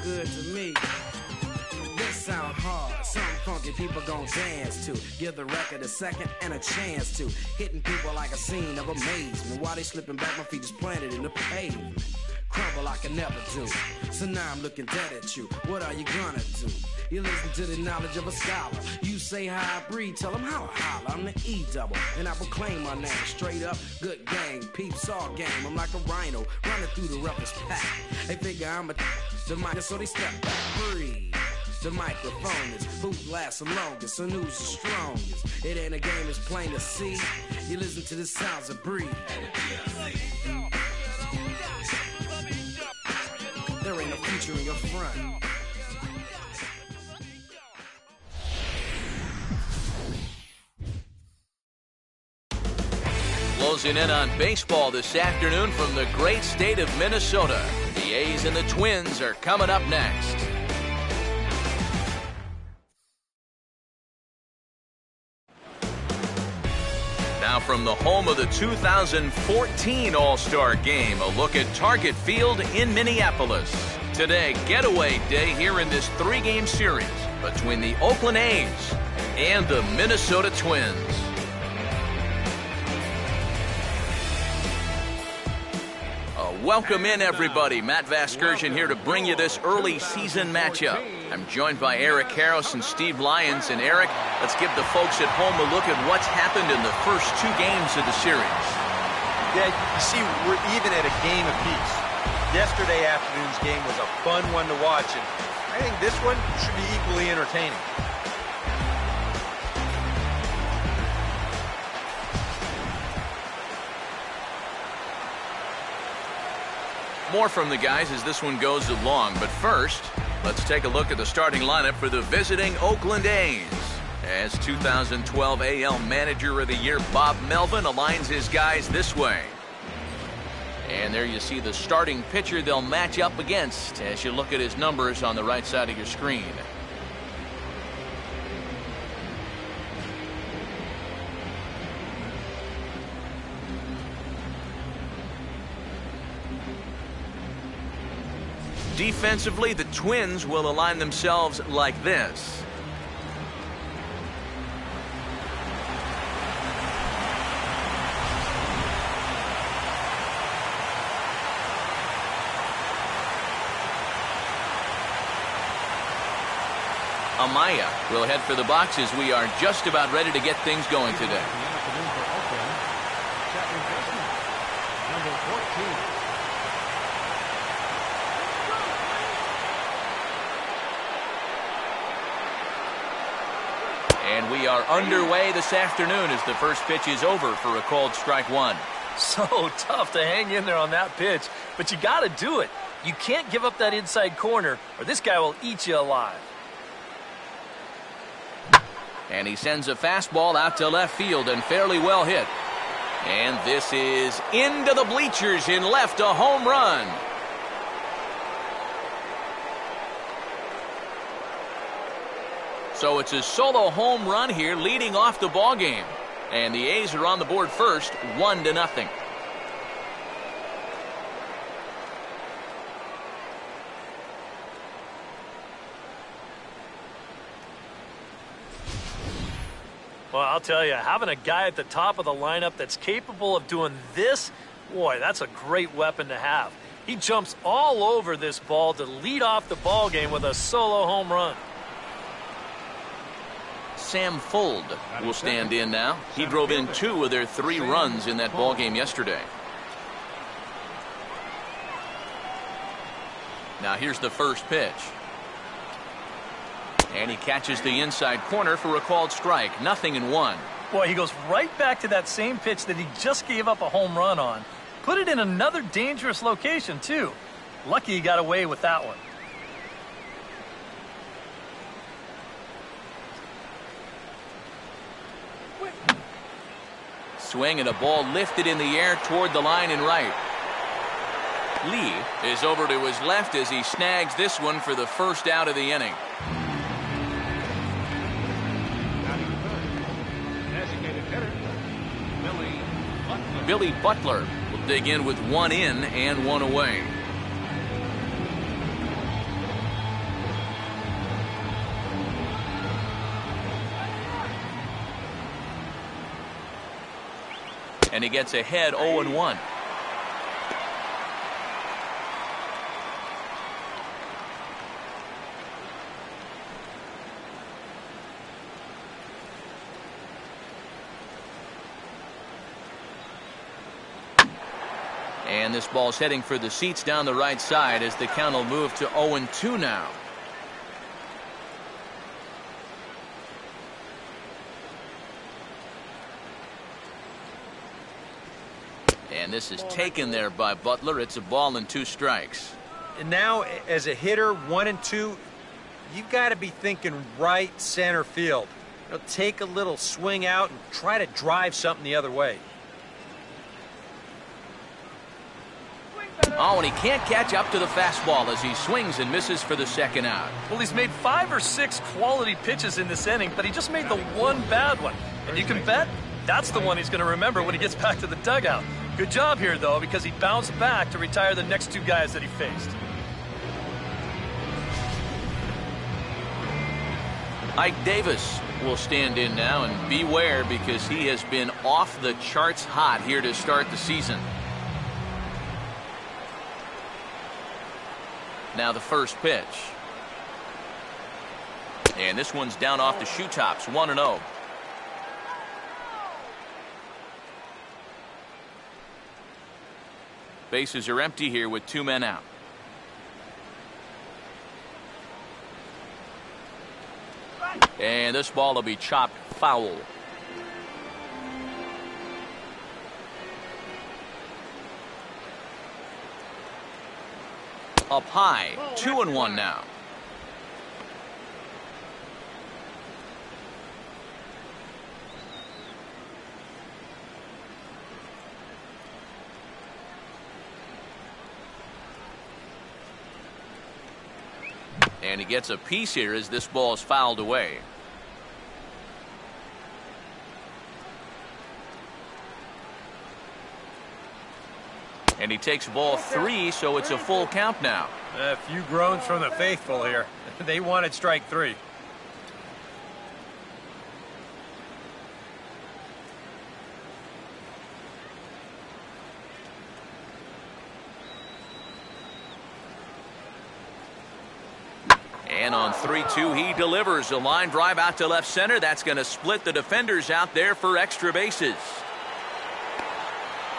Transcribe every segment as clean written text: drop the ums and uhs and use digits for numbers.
good to me. This sound hard, something funky people gon' dance to. Give the record a second and a chance to. Hitting people like a scene of amazement. While they slipping back, my feet is planted in the pavement. Crumble I can never do. So now I'm looking dead at you. What are you gonna do? You listen to the knowledge of a scholar. You say how I breathe, tell them how I holler. I'm the E-double, and I proclaim my name. Straight up, good gang, peeps all game. I'm like a rhino, running through the roughest pack. They figure I'm the mic, so they step back. Breathe. The microphone is who lasts the longest, and who's the strongest. It ain't a game, it's plain to see. You listen to the sounds of breathe. There ain't no future in your front. Closing in on baseball this afternoon from the great state of Minnesota. The A's and the Twins are coming up next. Now from the home of the 2014 All-Star Game, a look at Target Field in Minneapolis. Today, getaway day here in this three-game series between the Oakland A's and the Minnesota Twins. Welcome in, everybody. Matt Vasgersian here to bring you this early season matchup. I'm joined by Eric Karros and Steve Lyons. And Eric, let's give the folks at home a look at what's happened in the first two games of the series. Yeah, you see, we're even at a game apiece. Yesterday afternoon's game was a fun one to watch, and I think this one should be equally entertaining. More from the guys as this one goes along, but first, let's take a look at the starting lineup for the visiting Oakland A's. As 2012 AL Manager of the Year Bob Melvin aligns his guys this way. And there you see the starting pitcher they'll match up against as you look at his numbers on the right side of your screen. Defensively, the Twins will align themselves like this. Amaya will head for the box as we are just about ready to get things going today. And we are underway this afternoon as the first pitch is over for a called strike one. So tough to hang in there on that pitch, but you got to do it. You can't give up that inside corner or this guy will eat you alive. And he sends a fastball out to left field and fairly well hit. And this is into the bleachers in left, a home run. So it's a solo home run here leading off the ball game. And the A's are on the board first, 1-0. Well, I'll tell you, having a guy at the top of the lineup that's capable of doing this, boy, that's a great weapon to have. He jumps all over this ball to lead off the ball game with a solo home run. Sam Fuld will stand in now. He drove in 2 of their 3 runs in that ball game yesterday. Now here's the first pitch. And he catches the inside corner for a called strike. 0-1. Boy, he goes right back to that same pitch that he just gave up a home run on. Put it in another dangerous location, too. Lucky he got away with that one. Swing and a ball lifted in the air toward the line and right. Lee is over to his left as he snags this one for the first out of the inning. Billy Butler will dig in with 1 in and 1 away. and he gets ahead 0-1. And this ball's heading for the seats down the right side as the count will move to 0-2 now. And this is taken there by Butler. It's a ball and 2 strikes. And now, as a hitter, 1 and 2, you've got to be thinking right center field. You know, take a little swing out and try to drive something the other way. Oh, and he can't catch up to the fastball as he swings and misses for the second out. Well, he's made 5 or 6 quality pitches in this inning, but he just made the one bad one. And you can bet that's the one he's going to remember when he gets back to the dugout. Good job here, though, because he bounced back to retire the next 2 guys that he faced. Ike Davis will stand in now, and beware because he has been off the charts hot here to start the season. Now the first pitch. And this one's down off the shoe tops, 1-0. Bases are empty here with 2 men out. And this ball will be chopped foul. Up high, 2-1 now. And he gets a piece here as this ball is fouled away. And he takes ball 3, so it's a full count now. A few groans from the faithful here. They wanted strike 3. And on 3-2, he delivers a line drive out to left center. That's going to split the defenders out there for extra bases.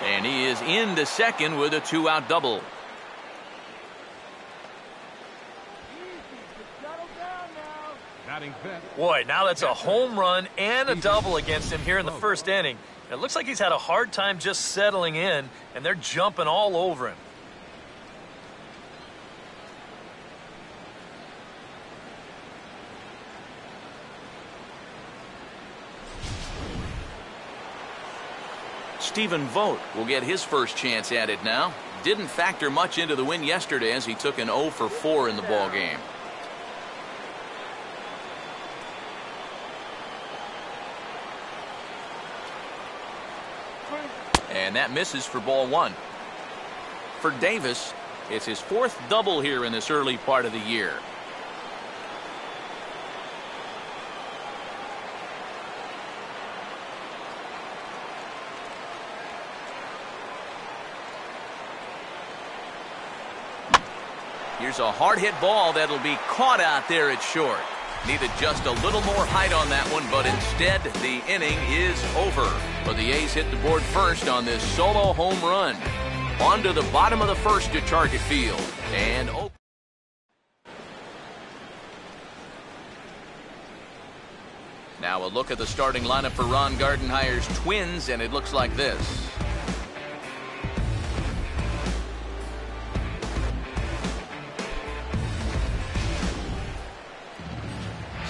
And he is into second with a 2-out double. Boy, now that's a home run and a double against him here in the first inning. It looks like he's had a hard time just settling in, and they're jumping all over him. Stephen Vogt will get his first chance at it now. Didn't factor much into the win yesterday as he took an 0 for 4 in the ball game. And that misses for ball 1. For Davis, it's his 4th double here in this early part of the year. Here's a hard hit ball that'll be caught out there at short. Needed just a little more height on that one, but instead the inning is over. But the A's hit the board first on this solo home run. On to the bottom of the first to Target Field. And now a look at the starting lineup for Ron Gardenhire's Twins, and it looks like this.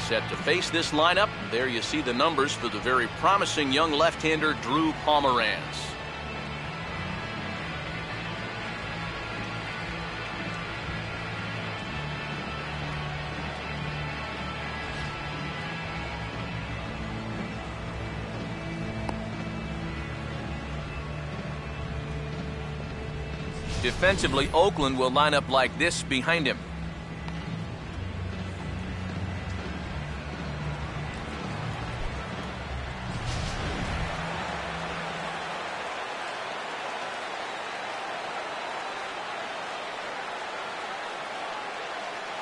Set to face this lineup. There you see the numbers for the very promising young left-hander Drew Pomeranz. Defensively, Oakland will line up like this behind him.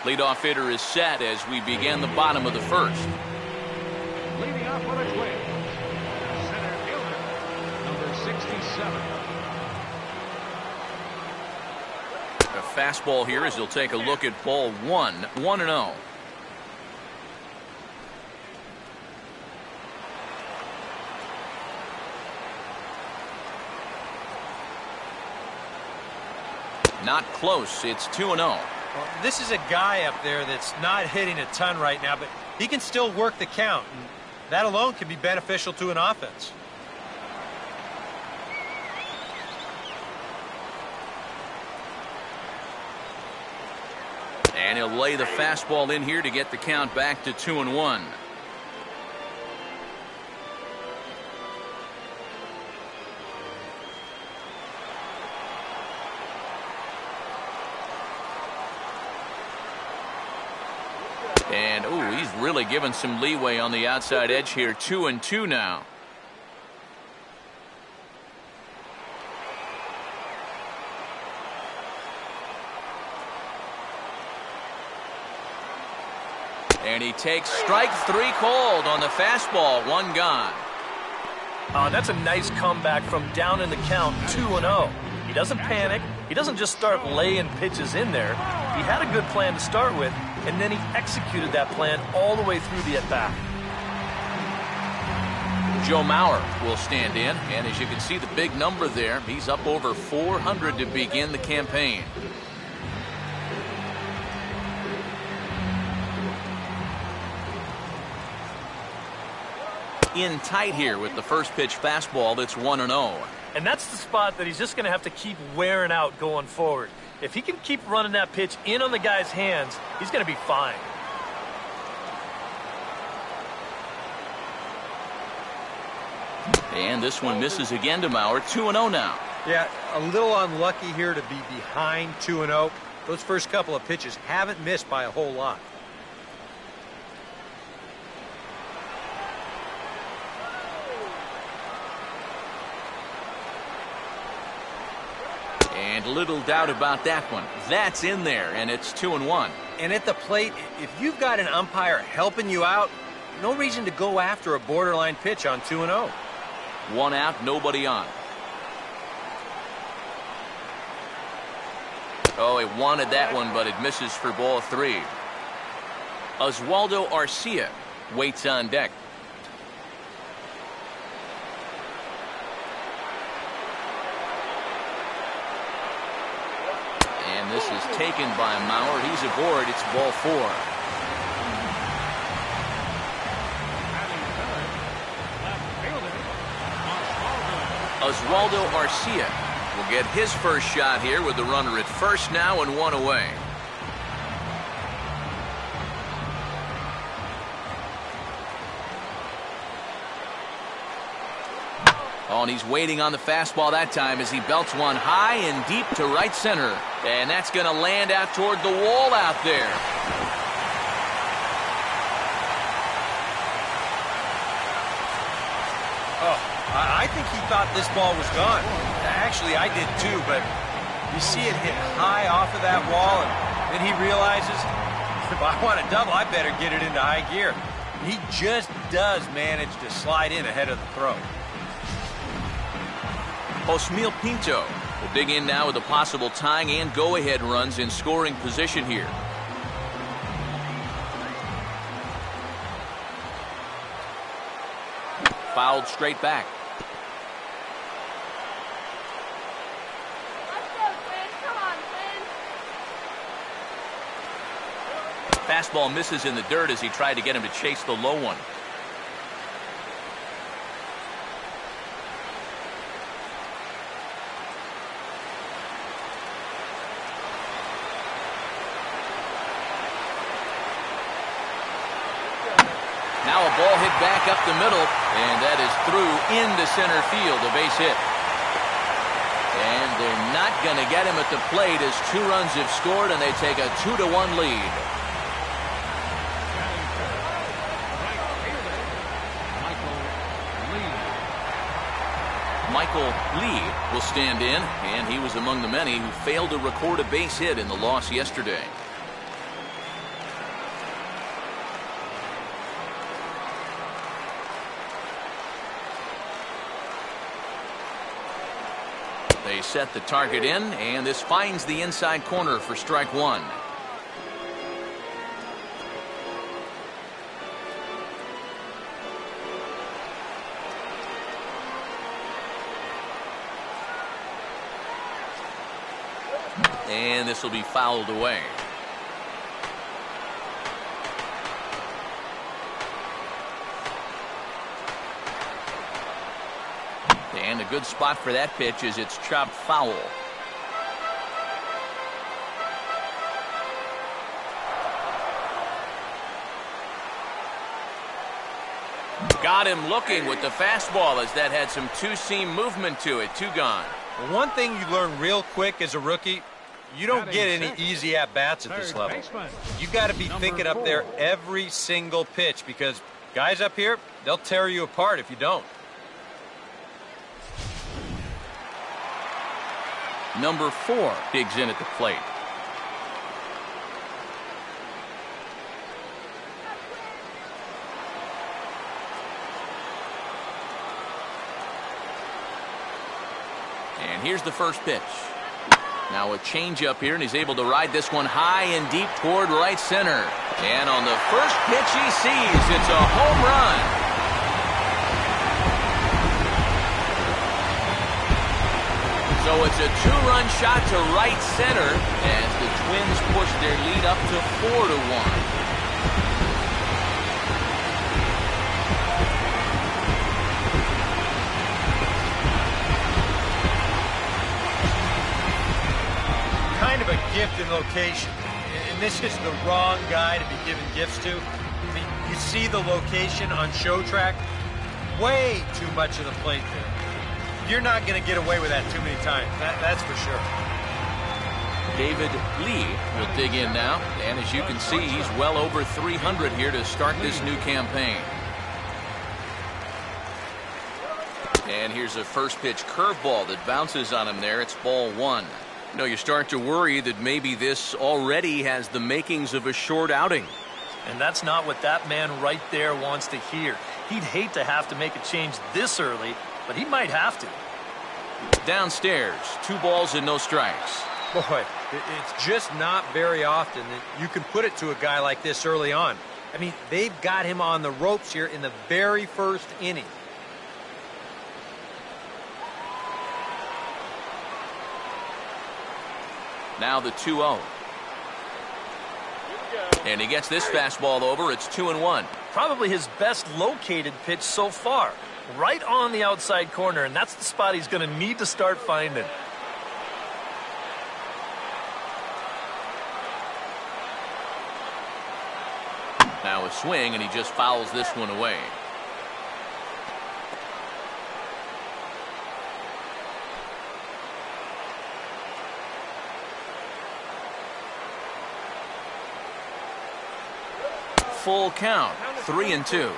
Leadoff hitter is set as we begin the bottom of the first. Leading off for the Twins, center fielder, number 67. A fastball here as he'll take a look at ball 1, 1-0. Not close. It's 2-0. Well, this is a guy up there that's not hitting a ton right now, but he can still work the count. And that alone can be beneficial to an offense. And he'll lay the fastball in here to get the count back to 2-1. And, ooh, he's really given some leeway on the outside edge here. 2-2 now. And he takes strike 3 called on the fastball. 1 gone. That's a nice comeback from down in the count, 2-0. He doesn't panic. He doesn't just start laying pitches in there. He had a good plan to start with, and then he executed that plan all the way through the at-bat. Joe Mauer will stand in, and as you can see the big number there, he's up over 400 to begin the campaign. In tight here with the first pitch fastball that's 1-0. And that's the spot that he's just going to have to keep wearing out going forward. If he can keep running that pitch in on the guy's hands, he's going to be fine. And this one misses again to Mauer. 2-0 now. Yeah, a little unlucky here to be behind 2-0. Those first couple of pitches haven't missed by a whole lot. And little doubt about that one. That's in there, and it's 2-1. And at the plate, if you've got an umpire helping you out, no reason to go after a borderline pitch on 2-0. 1 out, nobody on. Oh, he wanted that one, but it misses for ball 3. Oswaldo Arcia waits on deck. And this is taken by Mauer. He's aboard. It's ball 4. Oswaldo Arcia will get his first shot here with the runner at first now and 1 away. Oh, and he's waiting on the fastball that time as he belts one high and deep to right center. And that's going to land out toward the wall out there. Oh, I think he thought this ball was gone. Actually, I did too, but you see it hit high off of that wall, and then he realizes, if I want to double, I better get it into high gear. He just does manage to slide in ahead of the throw. Osmeal Pinto will dig in now with a possible tying and go-ahead runs in scoring position here. Fouled straight back. Fastball misses in the dirt as he tried to get him to chase the low one. Now a ball hit back up the middle, and that is through into center field, a base hit. And they're not going to get him at the plate as 2 runs have scored, and they take a 2-1 lead. Michael Lee will stand in, and he was among the many who failed to record a base hit in the loss yesterday. They set the target in, and this finds the inside corner for strike one. And this will be fouled away. And a good spot for that pitch as it's chopped foul. Got him looking with the fastball as that had some two-seam movement to it. Two gone. Well, one thing you learn real quick as a rookie, you don't get any easy at-bats at this level. You got to be thinking up there every single pitch because guys up here, they'll tear you apart if you don't. Number 4 digs in at the plate. And here's the first pitch. Now a changeup here, and he's able to ride this one high and deep toward right center. And on the first pitch he sees, it's a home run. So it's a two-run shot to right center as the Twins push their lead up to 4-1. Kind of a gift in location. And this is the wrong guy to be giving gifts to. I mean, you see the location on show track, way too much of the plate there. You're not going to get away with that too many times. That's for sure. David Lee will dig in now. And as you can see, he's well over 300 here to start this new campaign. And here's a first pitch curveball that bounces on him there. It's ball one. You know, you start to worry that maybe this already has the makings of a short outing. And that's not what that man right there wants to hear. He'd hate to have to make a change this early, but he might have to. Downstairs, 2 balls and no strikes. Boy, it's just not very often that you can put it to a guy like this early on. I mean, they've got him on the ropes here in the very first inning. Now the 2-0. And he gets this fastball over. It's 2-1. Probably his best located pitch so far. Right on the outside corner, and that's the spot he's going to need to start finding. Now a swing, and he just fouls this one away. Full count, 3-2.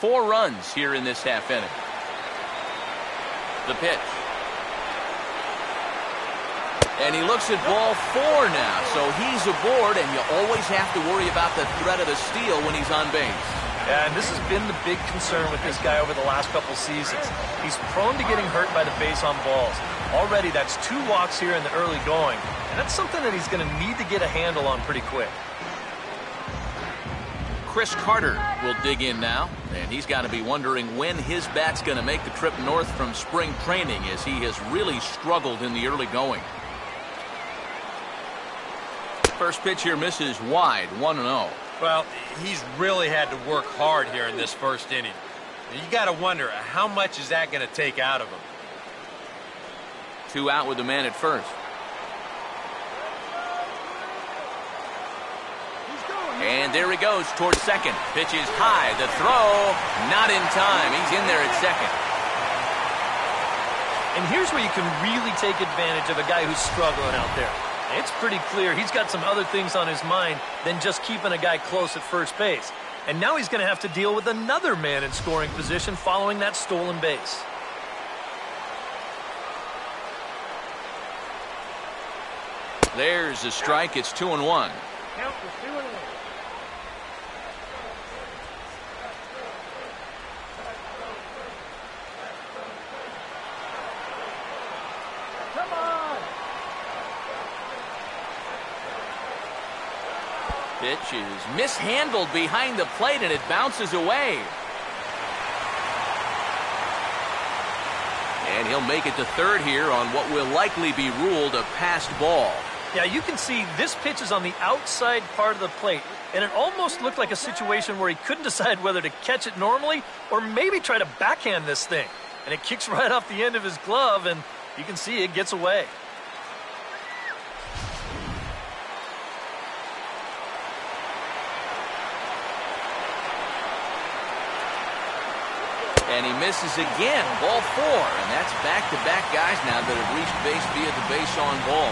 Four runs here in this half inning. The pitch. And he looks at ball 4 now, so he's aboard, and you always have to worry about the threat of a steal when he's on base. Yeah, and this has been the big concern with this guy over the last couple seasons. He's prone to getting hurt by the base on balls. Already, that's 2 walks here in the early going, and that's something that he's going to need to get a handle on pretty quick. Chris Carter will dig in now, and he's got to be wondering when his bat's going to make the trip north from spring training, as he has really struggled in the early going. First pitch here misses wide, 1-0. Well, he's really had to work hard here in this first inning. You got to wonder, how much is that going to take out of him? 2 out with the man at first. And there he goes towards second. Pitch is high. The throw, not in time. He's in there at second. And here's where you can really take advantage of a guy who's struggling out there. It's pretty clear he's got some other things on his mind than just keeping a guy close at first base. And now he's going to have to deal with another man in scoring position following that stolen base. There's a strike. It's 2-1. Count for 2-1. Come on. Pitch is mishandled behind the plate, and it bounces away. And he'll make it to third here on what will likely be ruled a passed ball. Yeah, you can see this pitch is on the outside part of the plate, and it almost looked like a situation where he couldn't decide whether to catch it normally or maybe try to backhand this thing. And it kicks right off the end of his glove, and you can see it gets away. And he misses again, ball 4. And that's back-to-back guys now that have reached base via the base on ball.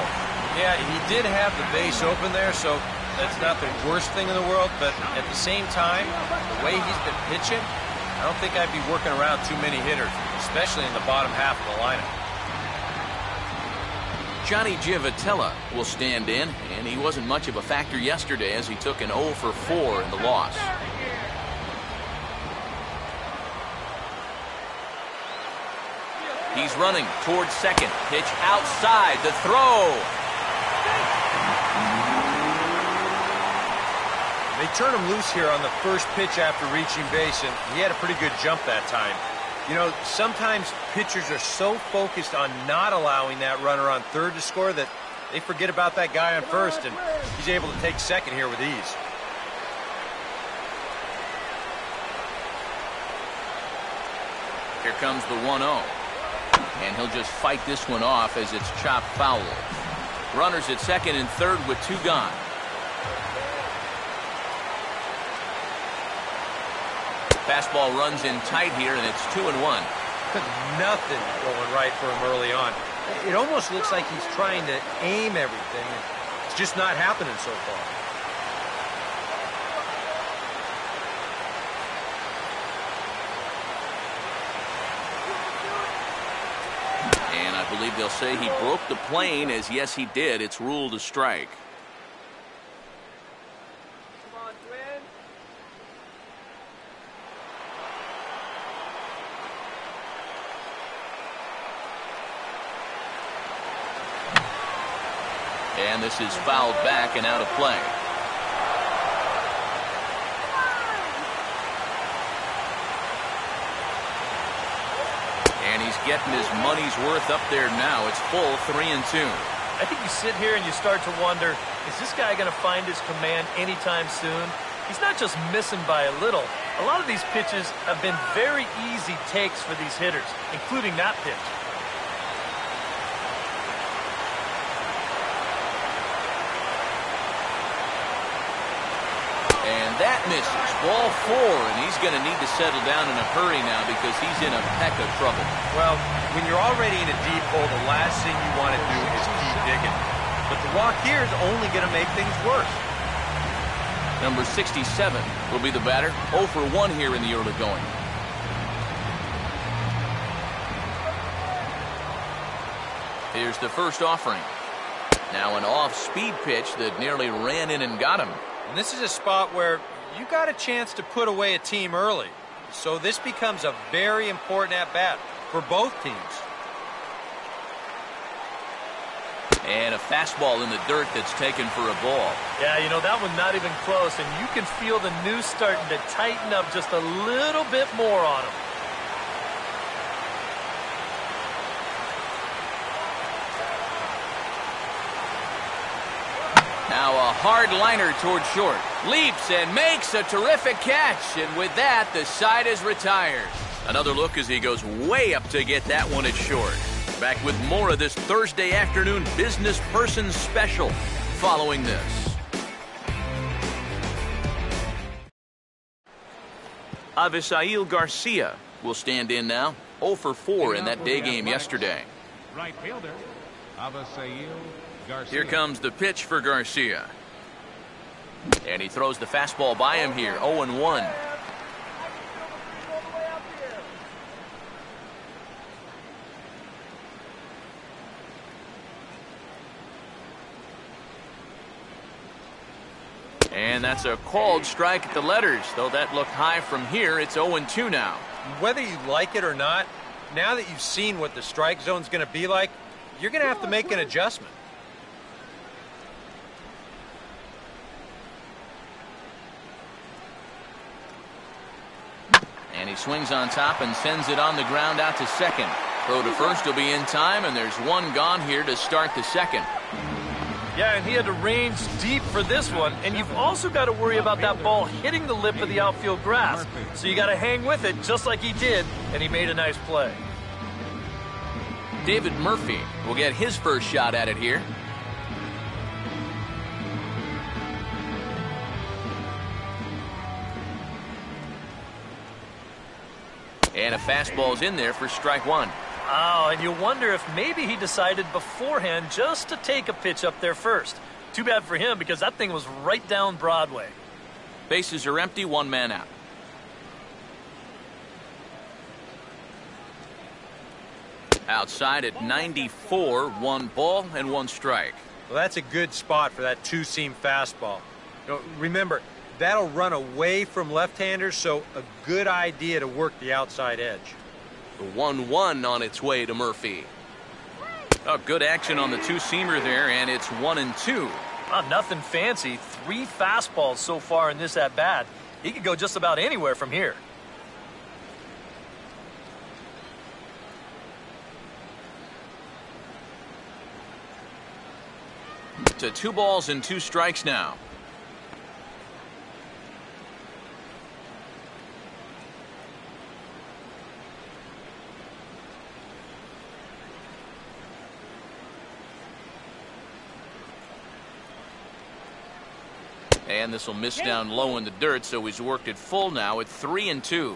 Yeah, he did have the base open there, so that's not the worst thing in the world. But at the same time, the way he's been pitching, I don't think I'd be working around too many hitters, especially in the bottom half of the lineup. Johnny Giavotella will stand in, and he wasn't much of a factor yesterday as he took an 0 for 4 in the loss. He's running towards second. Pitch outside. The throw. They turn him loose here on the first pitch after reaching base, and he had a pretty good jump that time. You know, sometimes pitchers are so focused on not allowing that runner on third to score that they forget about that guy on first, and he's able to take second here with ease. Here comes the 1-0. And he'll just fight this one off as it's chopped foul. Runners at second and third with 2 gone. Fastball runs in tight here, and it's 2-1. Nothing going right for him early on. It almost looks like he's trying to aim everything. It's just not happening so far. And I believe they'll say he broke the plane, as yes he did. It's ruled a strike. Come on, Twin. And this is fouled back and out of play. And he's getting his money's worth up there now. It's full 3-2. I think you sit here and you start to wonder, is this guy going to find his command anytime soon? He's not just missing by a little. A lot of these pitches have been very easy takes for these hitters, including that pitch. And that misses. Ball 4, and he's going to need to settle down in a hurry now because he's in a peck of trouble. Well, when you're already in a deep hole, the last thing you want to do is keep digging. But the walk here is only going to make things worse. Number 67 will be the batter. 0 for 1 here in the early going. Here's the first offering. Now an off-speed pitch that nearly ran in and got him. And this is a spot where you got a chance to put away a team early. So this becomes a very important at-bat for both teams. And a fastball in the dirt that's taken for a ball. Yeah, you know, that one not even close, and you can feel the noose starting to tighten up just a little bit more on him. Now a hard liner toward short. Leaps and makes a terrific catch. And with that, the side is retired. Another look as he goes way up to get that one at short. Back with more of this Thursday afternoon Business Person Special following this. Avisail Garcia will stand in now. 0 for 4 in that day game yesterday. Right fielder, Avisail Garcia. Here comes the pitch for Garcia. And he throws the fastball by him here. 0-1. And that's a called strike at the letters. Though that looked high from here, it's 0-2 now. Whether you like it or not, now that you've seen what the strike zone's going to be like, you're going to have to make an adjustment. And he swings on top and sends it on the ground out to second. Throw to first will be in time, and there's one gone here to start the second. Yeah, and he had to range deep for this one, and you've also got to worry about that ball hitting the lip of the outfield grass. So you got to hang with it just like he did, and he made a nice play. David Murphy will get his first shot at it here. And a fastball's in there for strike one. Oh, and you wonder if maybe he decided beforehand just to take a pitch up there first. Too bad for him because that thing was right down Broadway. Bases are empty, one man out. Outside at 94, 1 ball and 1 strike. Well, that's a good spot for that two-seam fastball. You know, remember, that'll run away from left-handers, so a good idea to work the outside edge. The 1-1 on its way to Murphy. Oh, good action on the two-seamer there, and it's 1-2. Oh, nothing fancy. 3 fastballs so far in this at-bat. He could go just about anywhere from here. To 2 balls and 2 strikes now. And this will miss down low in the dirt, so he's worked it full now at 3-2.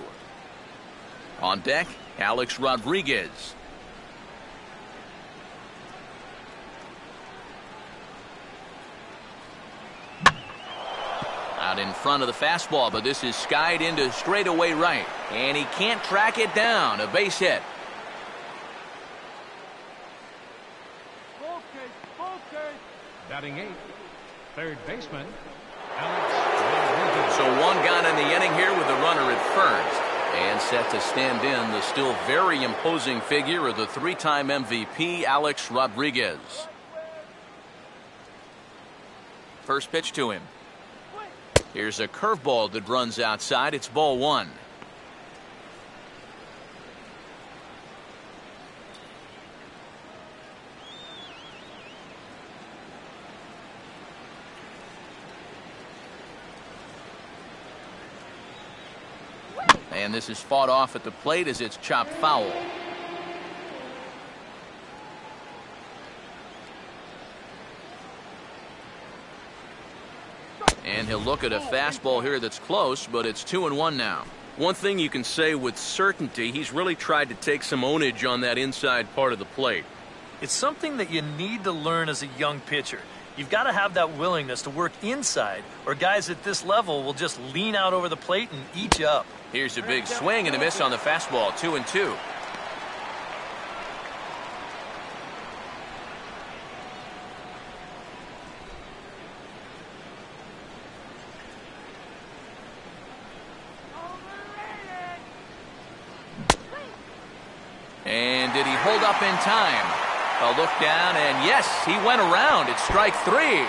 On deck, Alex Rodriguez. Out in front of the fastball, but this is skied into straightaway right. And he can't track it down. A base hit. Batting 8th, third baseman, Alex. So 1 gone in the inning here with the runner at first. And set to stand in the still very imposing figure of the 3-time MVP, Alex Rodriguez. First pitch to him. Here's a curveball that runs outside. It's ball 1. And this is fought off at the plate as it's chopped foul. And he'll look at a fastball here that's close, but it's 2-1 now. One thing you can say with certainty, he's really tried to take some ownage on that inside part of the plate. It's something that you need to learn as a young pitcher. You've got to have that willingness to work inside, or guys at this level will just lean out over the plate and eat you up. Here's a big swing and a miss on the fastball, 2-2. And did he hold up in time? A look down, and yes, he went around. It's strike 3.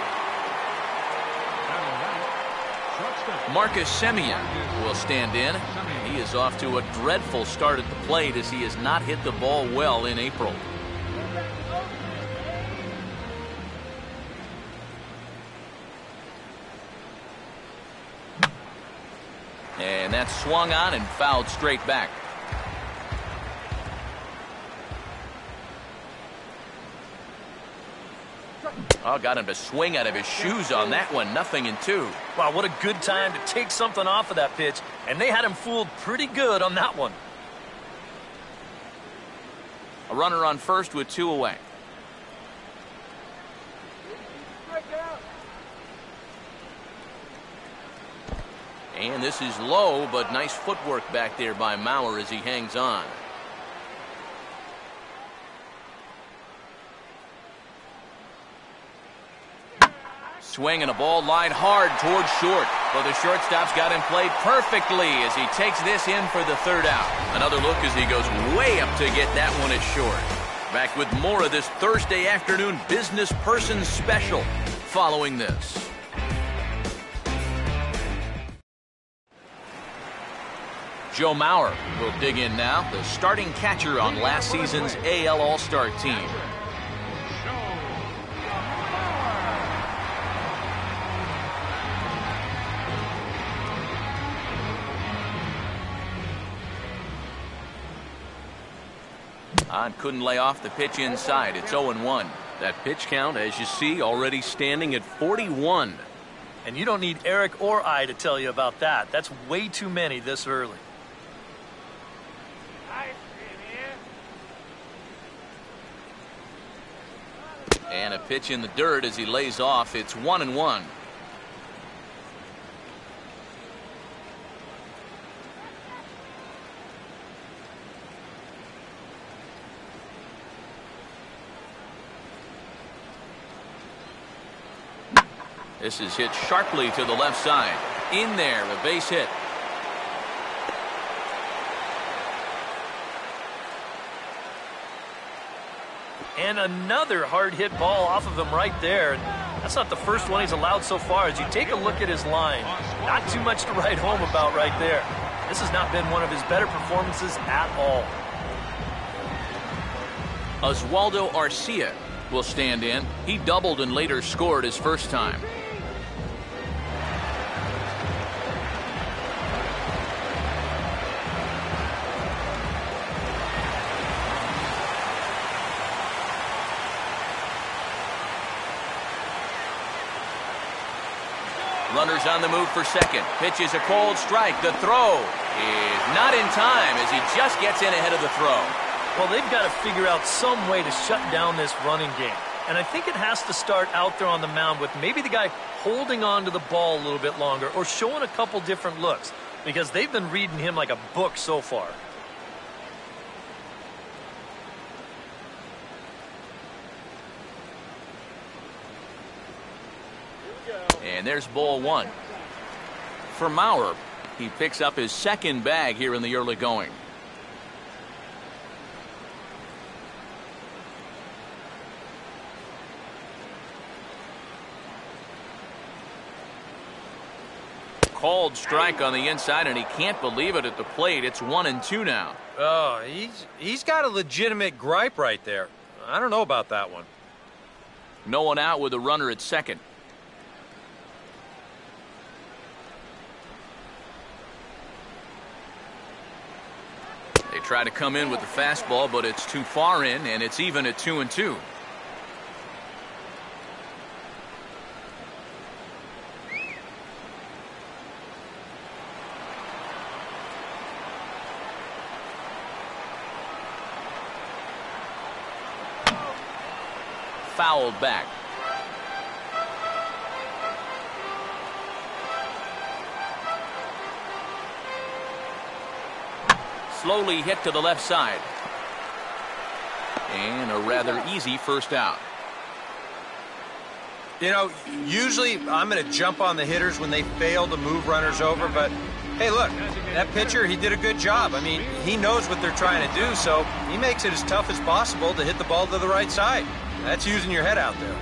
Marcus Semien will stand in. He is off to a dreadful start at the plate as he has not hit the ball well in April. And that's swung on and fouled straight back. Oh, got him to swing out of his shoes on that one. 0-2. Wow, what a good time to take something off of that pitch. And they had him fooled pretty good on that one. A runner on first with 2 away. And this is low, but nice footwork back there by Mauer as he hangs on. Swing and a ball lined hard towards short. But the shortstop's got him played perfectly as he takes this in for the third out. Another look as he goes way up to get that one at short. Back with more of this Thursday afternoon business person special following this. Joe Mauer will dig in now, the starting catcher on last season's AL All-Star team. Couldn't lay off the pitch inside. It's 0-1. That pitch count, as you see, already standing at 41. And you don't need Eric or I to tell you about that. That's way too many this early. And a pitch in the dirt as he lays off. It's 1-1. This is hit sharply to the left side. In there, a base hit. And another hard hit ball off of him right there. And that's not the first one he's allowed so far. As you take a look at his line, not too much to write home about right there. This has not been one of his better performances at all. Oswaldo Arcia will stand in. He doubled and later scored his first time. Runners on the move for second. Pitch is a cold strike. The throw is not in time as he just gets in ahead of the throw. Well, they've got to figure out some way to shut down this running game. And I think it has to start out there on the mound with maybe the guy holding on to the ball a little bit longer or showing a couple different looks, because they've been reading him like a book so far. And there's ball one. For Mauer, he picks up his second bag here in the early going. Called strike on the inside, and he can't believe it at the plate. It's 1-2 now. Oh, he's got a legitimate gripe right there. I don't know about that one. No one out with a runner at second. They try to come in with the fastball, but it's too far in, and it's even at 2-2. Fouled back. Slowly hit to the left side. And a rather easy first out. You know, usually I'm going to jump on the hitters when they fail to move runners over, but hey, look, that pitcher, he did a good job. I mean, he knows what they're trying to do, so he makes it as tough as possible to hit the ball to the right side. That's using your head out there.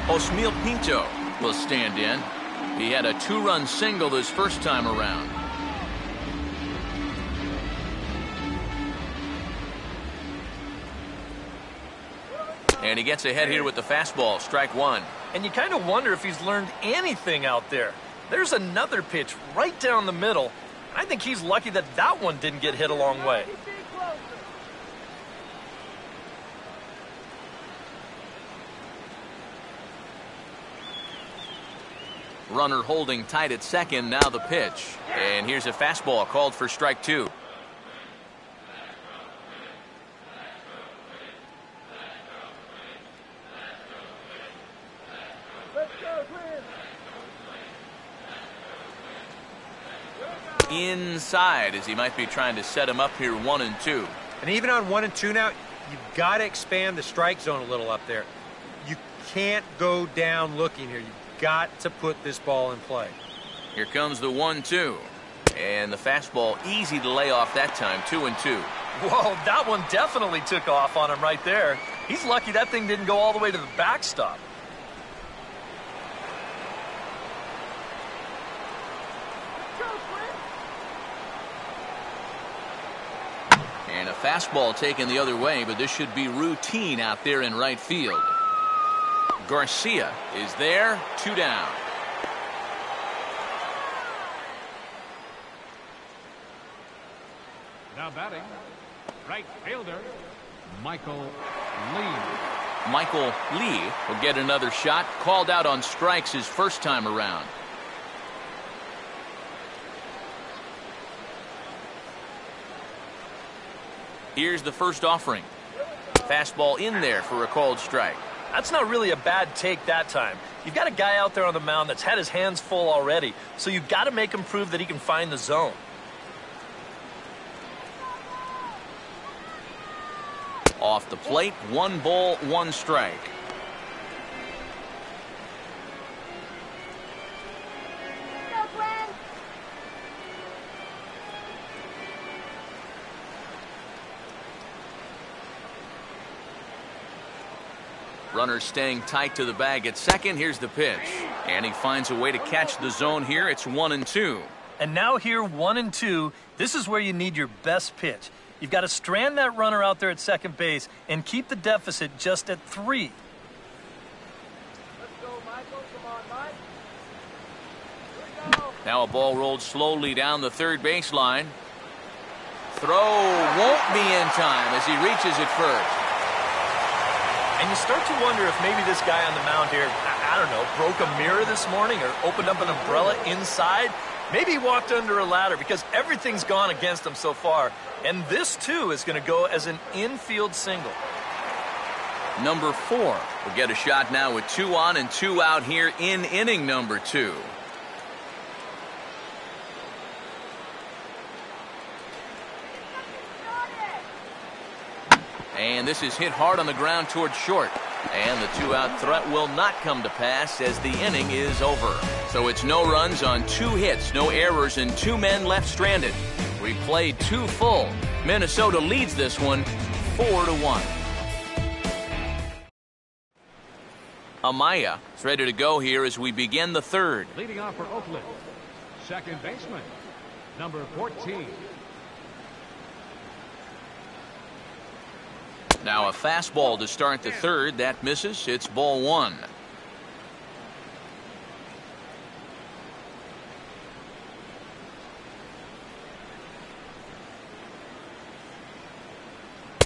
Osmeil Pinto will stand in. He had a 2-run single this first time around. And he gets ahead here with the fastball, strike one. And you kind of wonder if he's learned anything out there. There's another pitch right down the middle. I think he's lucky that that one didn't get hit a long way. Runner holding tight at second, now the pitch. And here's a fastball called for strike two. inside as he might be trying to set him up here 1-2. And even on 1-2 now, you've got to expand the strike zone a little up there. You can't go down looking here. You've got to put this ball in play. Here comes the 1-2. And the fastball easy to lay off that time, 2-2. Whoa, that one definitely took off on him right there. He's lucky that thing didn't go all the way to the backstop. And a fastball taken the other way, but this should be routine out there in right field. Garcia is there, 2 down. Now batting, right fielder, Michael Lee. Michael Lee will get another shot, called out on strikes his first time around. Here's the first offering. Fastball in there for a called strike. That's not really a bad take that time. You've got a guy out there on the mound that's had his hands full already, so you've got to make him prove that he can find the zone. Off the plate, 1 ball, 1 strike. Runner staying tight to the bag at second. Here's the pitch. And he finds a way to catch the zone here. It's 1-2. And now here, 1-2, this is where you need your best pitch. You've got to strand that runner out there at second base and keep the deficit just at 3. Let's go, Michael. Come on, Mike. Here we go. Now a ball rolled slowly down the third baseline. Throw won't be in time as he reaches it first. And you start to wonder if maybe this guy on the mound here, I don't know, broke a mirror this morning or opened up an umbrella inside. Maybe he walked under a ladder because everything's gone against him so far. And this, too, is going to go as an infield single. Number 4 will get a shot now with 2 on and 2 out here in inning number 2. And this is hit hard on the ground towards short. And the 2-out threat will not come to pass as the inning is over. So it's no runs on 2 hits, no errors, and 2 men left stranded. We played 2 full. Minnesota leads this one 4-1. Amaya is ready to go here as we begin the third. Leading off for Oakland, second baseman, number 14. Now a fastball to start the third. That misses. It's ball 1.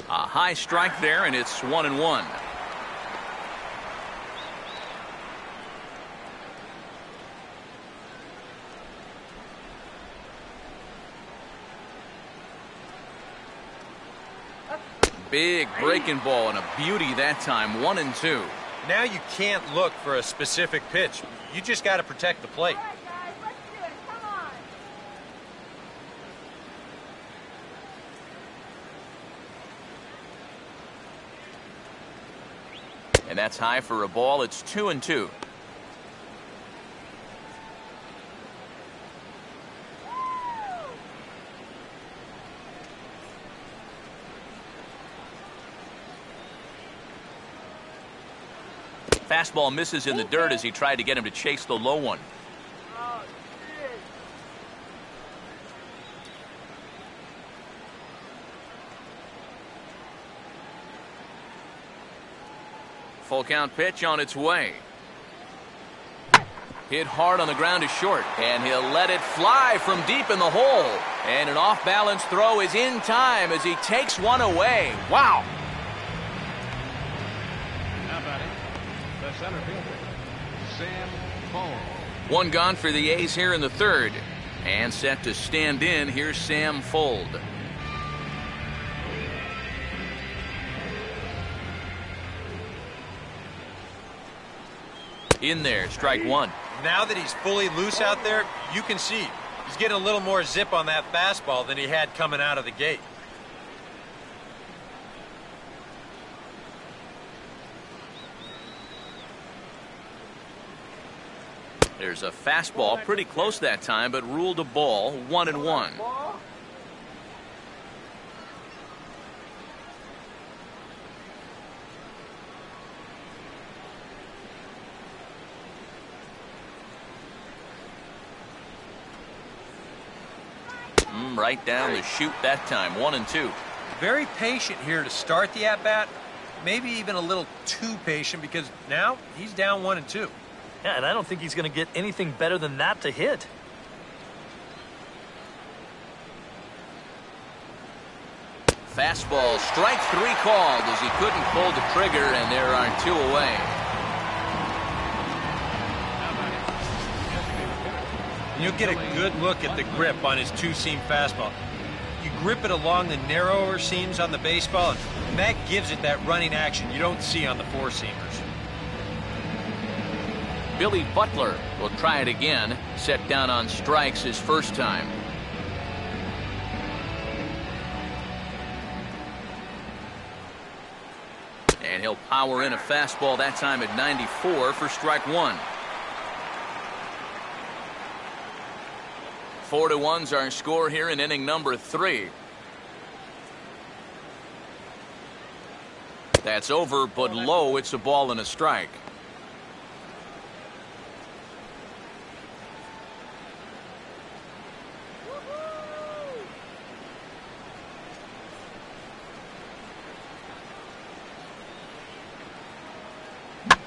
A high strike there, and it's 1-1. Big breaking ball and a beauty that time, 1-2. Now you can't look for a specific pitch. You just got to protect the plate. All right, guys, let's do it. Come on. And that's high for a ball. It's 2-2. Fastball misses in the dirt as he tried to get him to chase the low one. Oh, shit. Full count pitch on its way. Hit hard on the ground to short, and he'll let it fly from deep in the hole. And an off-balance throw is in time as he takes one away. Wow! Now batting, the center fielder, Sam Fold. 1 gone for the A's here in the third. And set to stand in, here's Sam Fold. In there, strike 1. Now that he's fully loose out there, you can see He's getting a little more zip on that fastball than he had coming out of the gate. There's a fastball pretty close that time, but ruled a ball, 1-1. Right down the chute that time, 1-2. Very patient here to start the at-bat. Maybe even a little too patient because now he's down 1-2. Yeah, and I don't think he's going to get anything better than that to hit. Fastball, strike 3 called as he couldn't pull the trigger, and there are 2 away. And you'll get a good look at the grip on his two-seam fastball. You grip it along the narrower seams on the baseball, and that gives it that running action you don't see on the four-seamers. Billy Butler will try it again, set down on strikes his first time. And he'll power in a fastball that time at 94 for strike 1. 4-1's our score here in inning number 3. That's over, but low. It's a ball and a strike.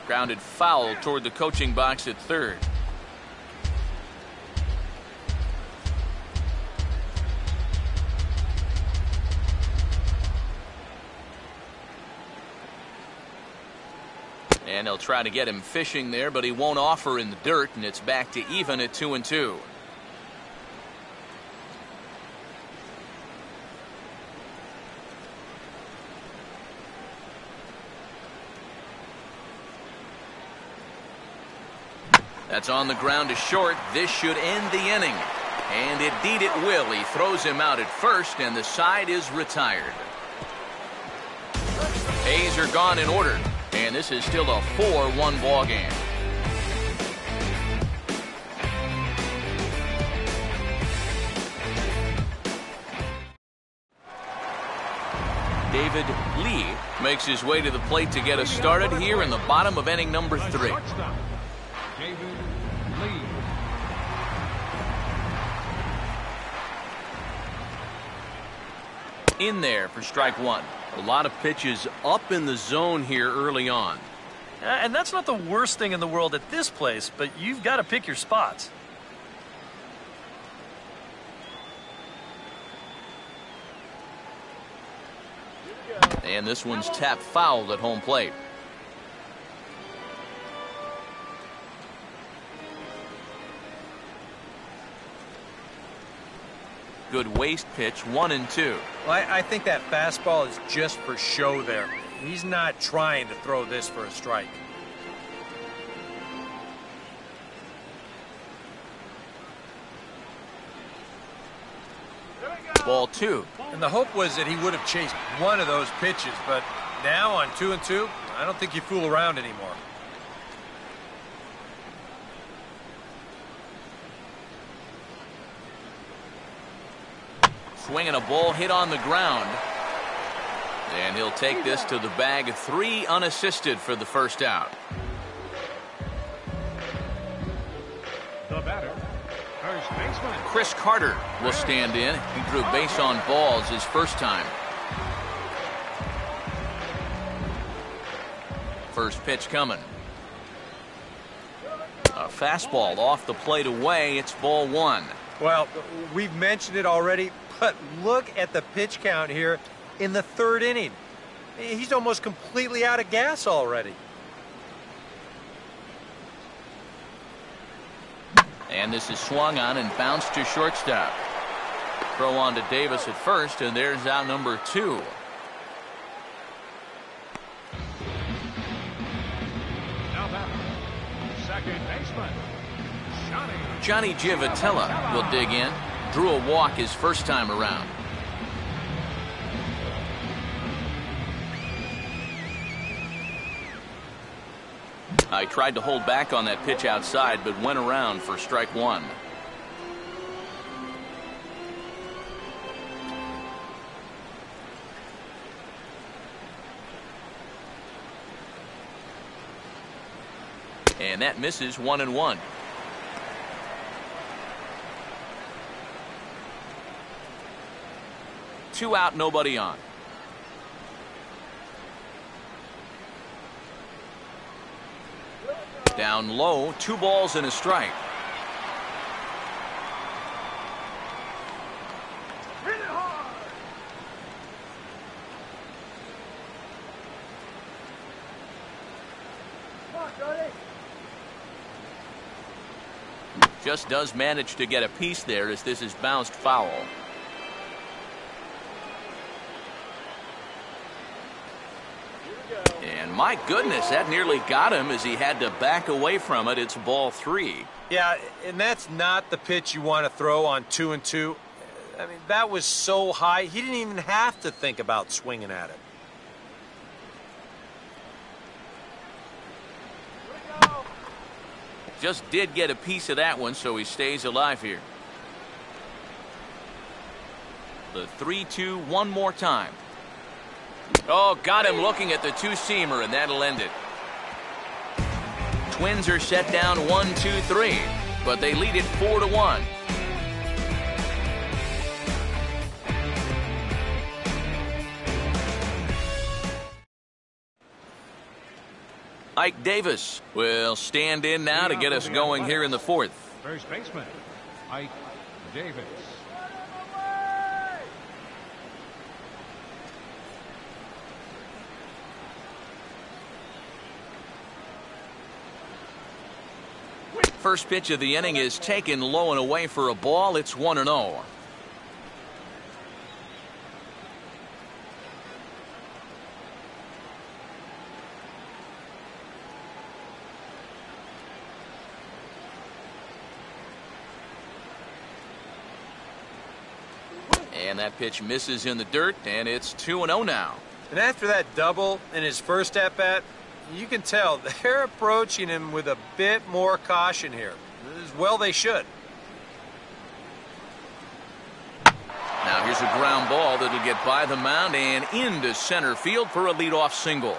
Grounded foul toward the coaching box at third. And they'll try to get him fishing there, but he won't offer in the dirt, and it's back to even at 2-2. That's on the ground to short. This should end the inning. And indeed it will. He throws him out at first, and the side is retired. A's are gone in order, and this is still a 4-1 ball game. David Lee makes his way to the plate to get us started here in the bottom of inning number 3. David Lee. In there for strike 1. A lot of pitches up in the zone here early on. And that's not the worst thing in the world at this place, but you've got to pick your spots. And this one's tapped foul at home plate. Good waist pitch, 1-2. Well, I think that fastball is just for show there. He's not trying to throw this for a strike. Ball 2. And the hope was that he would have chased one of those pitches, but now on 2-2, I don't think you fool around anymore. Swinging a ball hit on the ground. And he'll take this to the bag. 3 unassisted for the first out. The batter, first baseman Chris Carter will stand in. He drew base on balls his first time. First pitch coming. A fastball off the plate away. It's ball 1. Well, we've mentioned it already, but look at the pitch count here in the 3rd inning. He's almost completely out of gas already. And this is swung on and bounced to shortstop. Throw on to Davis at first, and there's out number 2. now batter, second baseman Johnny Johnny Giovatella will dig in. Drew a walk his first time around. I tried to hold back on that pitch outside, but went around for strike one. And that misses 1-1. Two out, nobody on. Down low, 2 balls and a strike. Hit it hard. Come on, Jody. Just does manage to get a piece there as this is bounced foul. And my goodness, that nearly got him as he had to back away from it. It's ball 3. Yeah, and that's not the pitch you want to throw on 2-2. I mean, that was so high, he didn't even have to think about swinging at it. Just did get a piece of that one, so he stays alive here. The 3-2 one more time. Oh, got him looking at the two-seamer, and that'll end it. Twins are set down 1-2-3, but they lead it 4-1. Ike Davis will stand in now to get us going here in the 4th. First baseman, Ike Davis. First pitch of the inning is taken low and away for a ball. It's 1-0. And that pitch misses in the dirt, and it's 2-0 now. And after that double in his first at-bat, you can tell they're approaching him with a bit more caution here. As well they should. Now here's a ground ball that'll get by the mound and into center field for a leadoff single.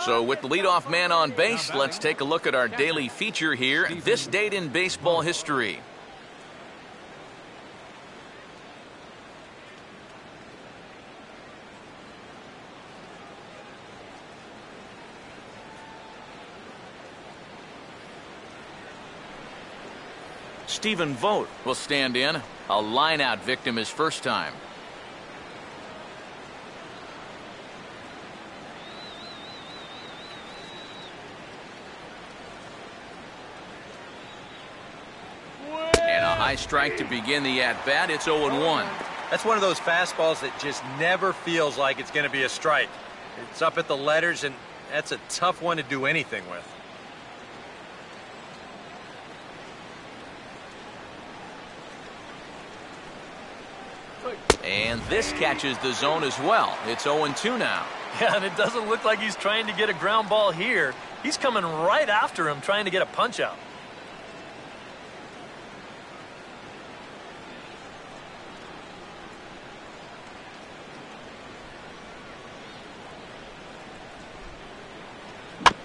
So with the leadoff man on base, let's take a look at our daily feature here. This date in baseball history. Stephen Vogt will stand in. A line-out victim his first time. And a high strike to begin the at-bat. It's 0-1. That's one of those fastballs that just never feels like it's going to be a strike. It's up at the letters, and that's a tough one to do anything with. And this catches the zone as well. It's 0-2 now. Yeah, and it doesn't look like he's trying to get a ground ball here. He's coming right after him, trying to get a punch out.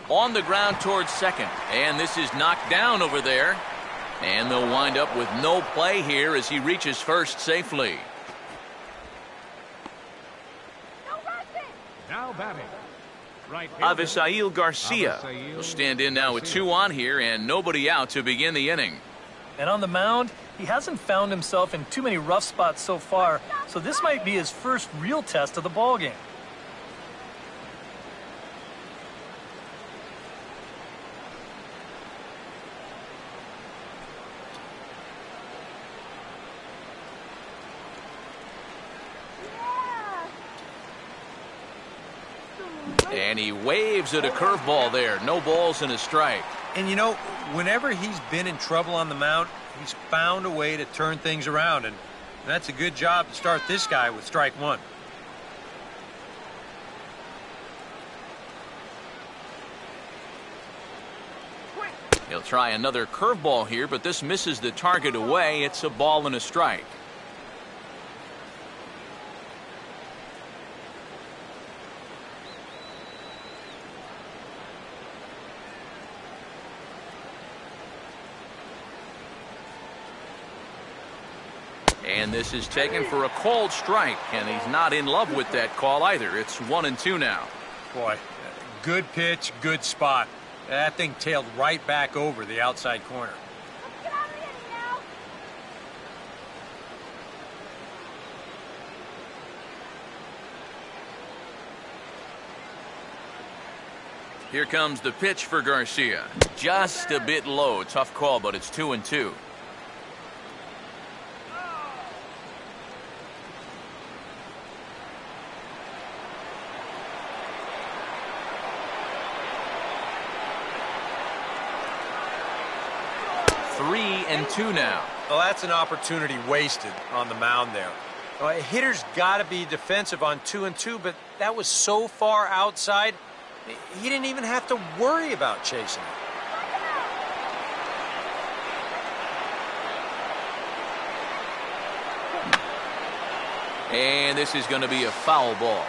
On the ground towards second. And this is knocked down over there. And they'll wind up with no play here as he reaches first safely. Now batting, right Avisail Garcia will stand in now with 2 on here and nobody out to begin the inning. And on the mound, he hasn't found himself in too many rough spots so far, so this might be his first real test of the ballgame. And he waves at a curveball there. No balls and a strike. And you know, whenever he's been in trouble on the mound, he's found a way to turn things around. And that's a good job to start this guy with strike one. He'll try another curveball here, but this misses the target away. It's a ball and a strike. And this is taken for a called strike, and he's not in love with that call either. It's 1-2 now. Boy, good pitch, good spot. That thing tailed right back over the outside corner. Let's get out of the inning now. Here comes the pitch for Garcia. Just a bit low. Tough call, but it's 2-2. And 2 now. Well, that's an opportunity wasted on the mound there. A hitter's got to be defensive on 2-2, but that was so far outside, he didn't even have to worry about chasing it. And this is going to be a foul ball.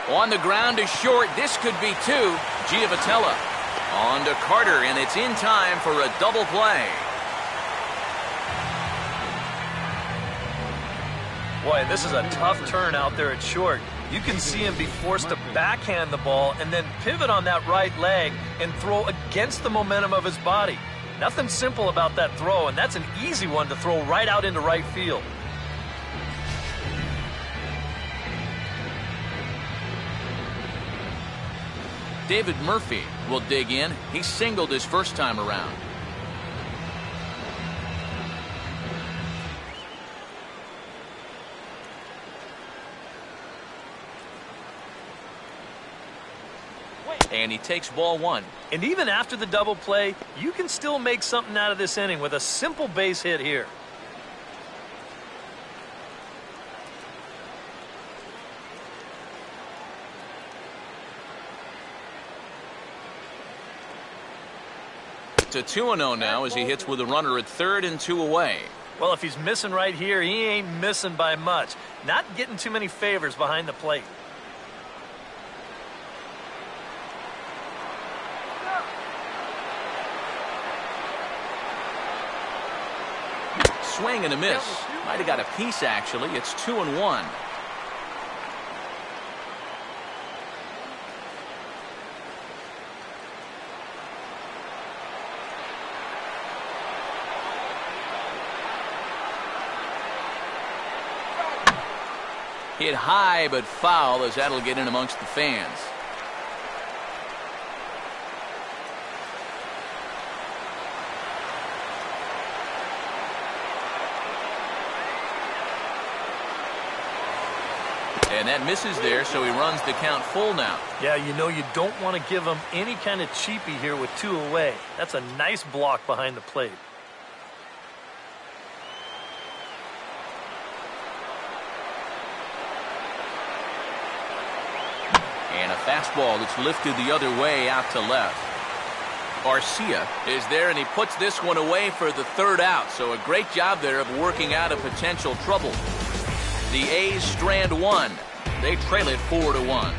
On the ground to short. This could be 2. Giavotella on to Carter, and it's in time for a double play. Boy, this is a tough turn out there at short. You can see him be forced to backhand the ball and then pivot on that right leg and throw against the momentum of his body. Nothing simple about that throw, and that's an easy one to throw right out into right field. David Murphy will dig in. He singled his first time around. And he takes ball 1. And even after the double play, you can still make something out of this inning with a simple base hit here. To 2-0 now as he hits with a runner at third and 2 away. Well, if he's missing right here, he ain't missing by much. Not getting too many favors behind the plate. Swing and a miss. Might have got a piece, actually. It's 2-1. Hit high but foul, as that'll get in amongst the fans. And that misses there, so he runs the count full now. Yeah, you know you don't want to give him any kind of cheapie here with 2 away. That's a nice block behind the plate. And a fastball that's lifted the other way out to left. Garcia is there, and he puts this one away for the third out. So a great job there of working out a potential trouble. The A's strand 1. They trail it 4-1.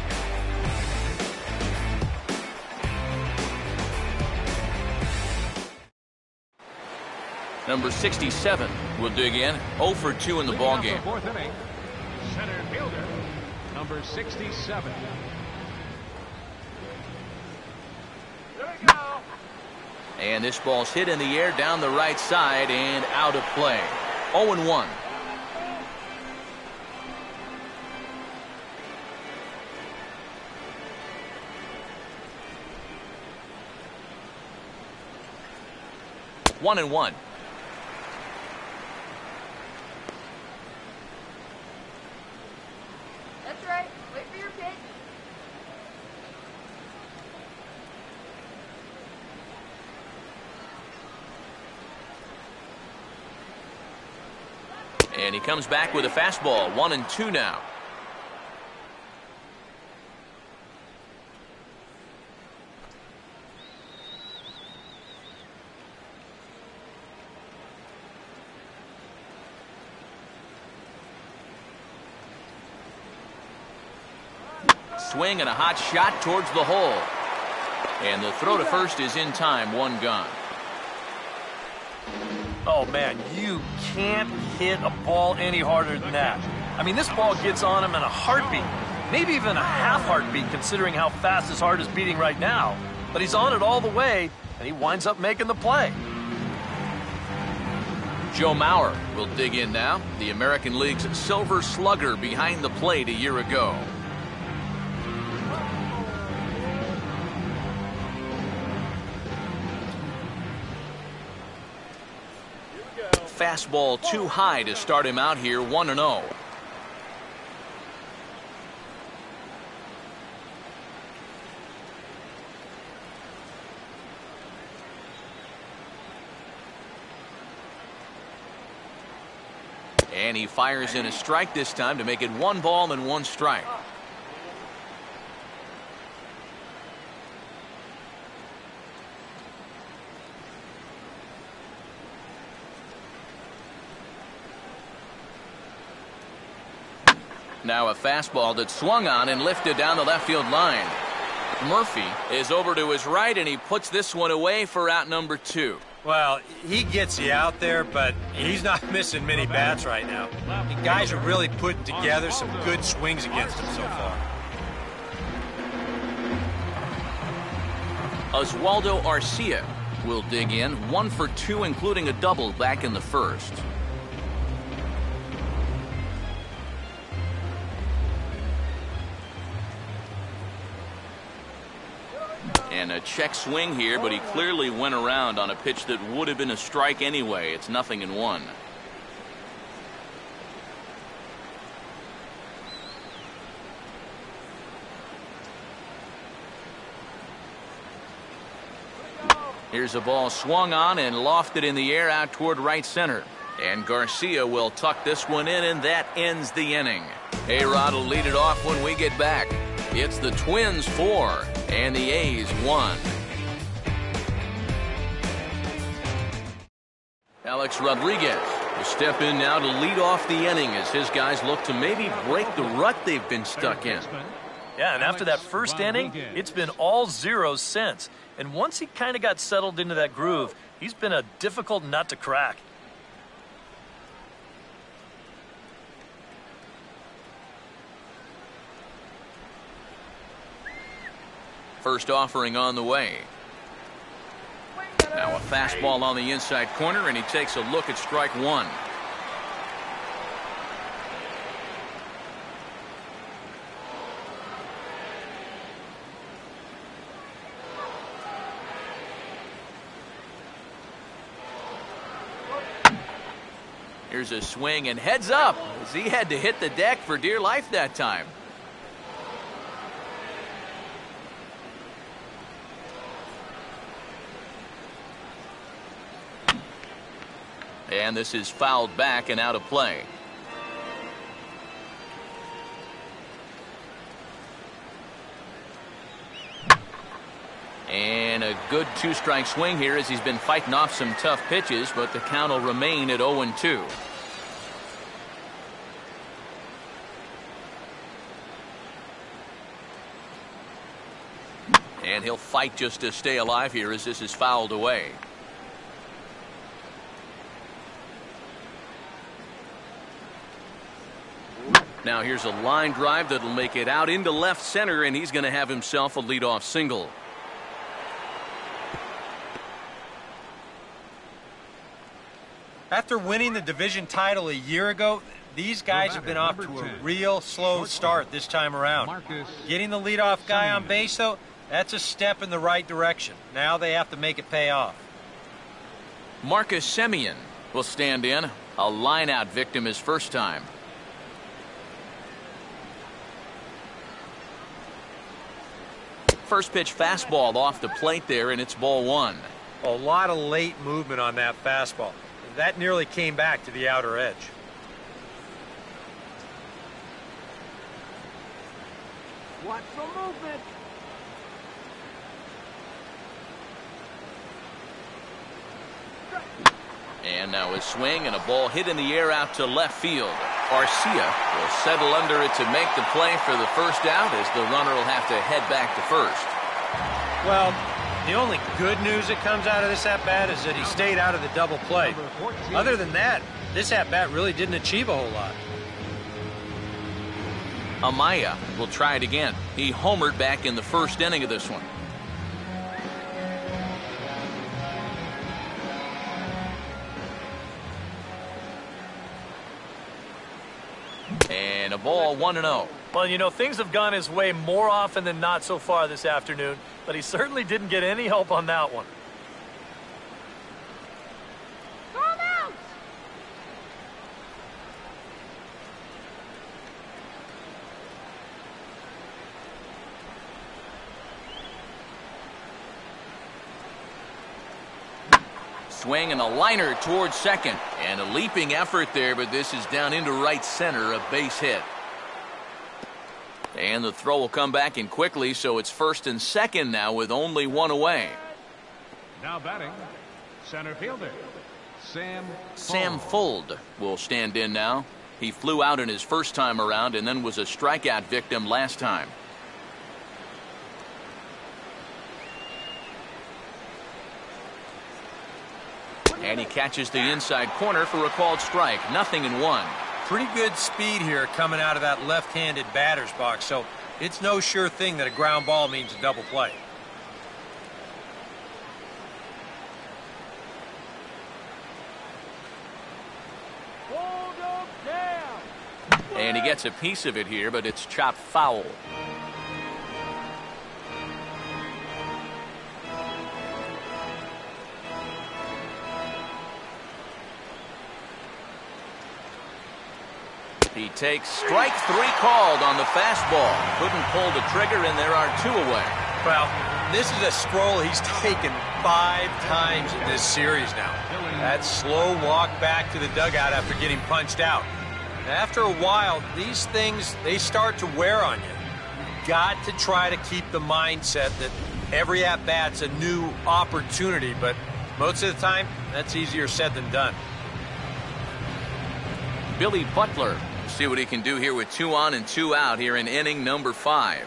Number 67 will dig in. 0 for 2 in the ballgame. Fourth inning, center fielder, number 67. There we go. And this ball's hit in the air down the right side and out of play. 0-1. And he comes back with a fastball, 1-2 now. Swing and a hot shot towards the hole. And the throw to first is in time, 1 gone. Oh, man, you can't hit a ball any harder than that. I mean, this ball gets on him in a heartbeat, maybe even a half heartbeat considering how fast his heart is beating right now. But he's on it all the way, and he winds up making the play. Joe Mauer will dig in now, the American League's Silver Slugger behind the plate a year ago. Fastball too high to start him out here, 1-0. And he fires in a strike this time to make it 1 ball and 1 strike. Now a fastball that swung on and lifted down the left field line. Murphy is over to his right, and he puts this one away for out number 2. Well, he gets you out there, but he's not missing many bats right now. The guys are really putting together some good swings against him so far. Oswaldo Arcia will dig in, 1 for 2, including a double back in the first. And a check swing here, but he clearly went around on a pitch that would have been a strike anyway. It's 0-1. Here's a ball swung on and lofted in the air out toward right center. And Garcia will tuck this one in, and that ends the inning. A-Rod will lead it off when we get back. It's the Twins 4 and the A's 1. Alex Rodriguez will step in now to lead off the inning as his guys look to maybe break the rut they've been stuck in. Yeah, and after that first inning, it's been all zeros since. And once he kind of got settled into that groove, he's been a difficult nut to crack. First offering on the way. Now a fastball on the inside corner, and he takes a look at strike 1. Here's a swing and heads up as he had to hit the deck for dear life that time. And this is fouled back and out of play. And a good 2-strike swing here as he's been fighting off some tough pitches, but the count will remain at 0-2. And he'll fight just to stay alive here as this is fouled away. Now here's a line drive that'll make it out into left center, and he's going to have himself a leadoff single. After winning the division title a year ago, these guys have been off to a real slow start this time around. Getting the leadoff guy on base, though, that's a step in the right direction. Now they have to make it pay off. Marcus Semien will stand in, a line-out victim his first time. First pitch fastball off the plate there, and it's ball 1. A lot of late movement on that fastball. That nearly came back to the outer edge. Watch the movement. And now a swing and a ball hit in the air out to left field. Garcia will settle under it to make the play for the first out, as the runner will have to head back to first. Well, the only good news that comes out of this at-bat is that he stayed out of the double play. Other than that, this at-bat really didn't achieve a whole lot. Amaya will try it again. He homered back in the first inning of this one. And a ball, 1-0. Well, you know, things have gone his way more often than not so far this afternoon, but he certainly didn't get any help on that one. Throw him out! Swing and a liner towards second. And a leaping effort there, but this is down into right center, a base hit. And the throw will come back in quickly, so it's first and second now with only one away. Now batting, center fielder, Sam Fuld will stand in now. He flew out in his first time around and then was a strikeout victim last time. And he catches the inside corner for a called strike. 0-1. Pretty good speed here coming out of that left-handed batter's box, so it's no sure thing that a ground ball means a double play. Hold him down. And he gets a piece of it here, but it's chopped foul. He takes strike three called on the fastball. Couldn't pull the trigger, and there are two away. Well, this is a stroll he's taken 5 times in this series now. That slow walk back to the dugout after getting punched out. After a while, these things, they start to wear on you. You've got to try to keep the mindset that every at-bat's a new opportunity, but most of the time, that's easier said than done. Billy Butler. See what he can do here with 2 on and 2 out here in inning number 5.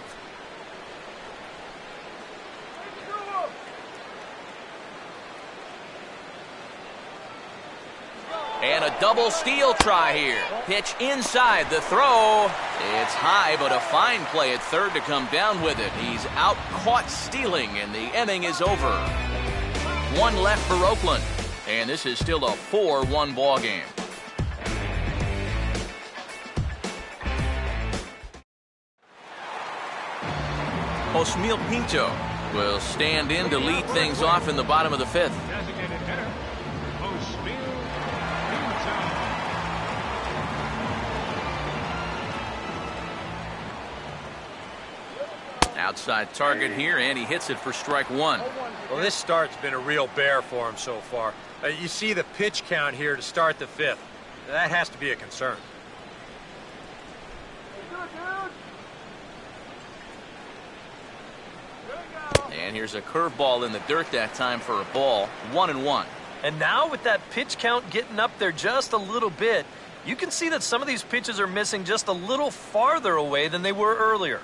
And a double steal try here. Pitch inside the throw. It's high, but a fine play at third to come down with it. He's out caught stealing, and the inning is over. 1 left for Oakland, and this is still a 4-1 ball game. Osmeal Pinto will stand in to lead things off in the bottom of the 5th. designated hitter, Osmeal Pinto. Outside target here, and he hits it for strike 1. Well, this start's been a real bear for him so far. You see the pitch count here to start the 5th. That has to be a concern. And here's a curveball in the dirt that time for a ball. 1-1. And now with that pitch count getting up there just a little bit, you can see that some of these pitches are missing just a little farther away than they were earlier.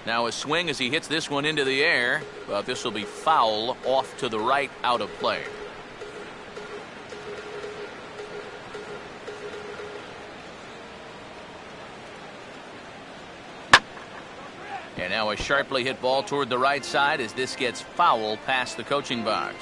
Now a swing as he hits this one into the air, but this will be foul off to the right, out of play. And now a sharply hit ball toward the right side as this gets foul past the coaching box.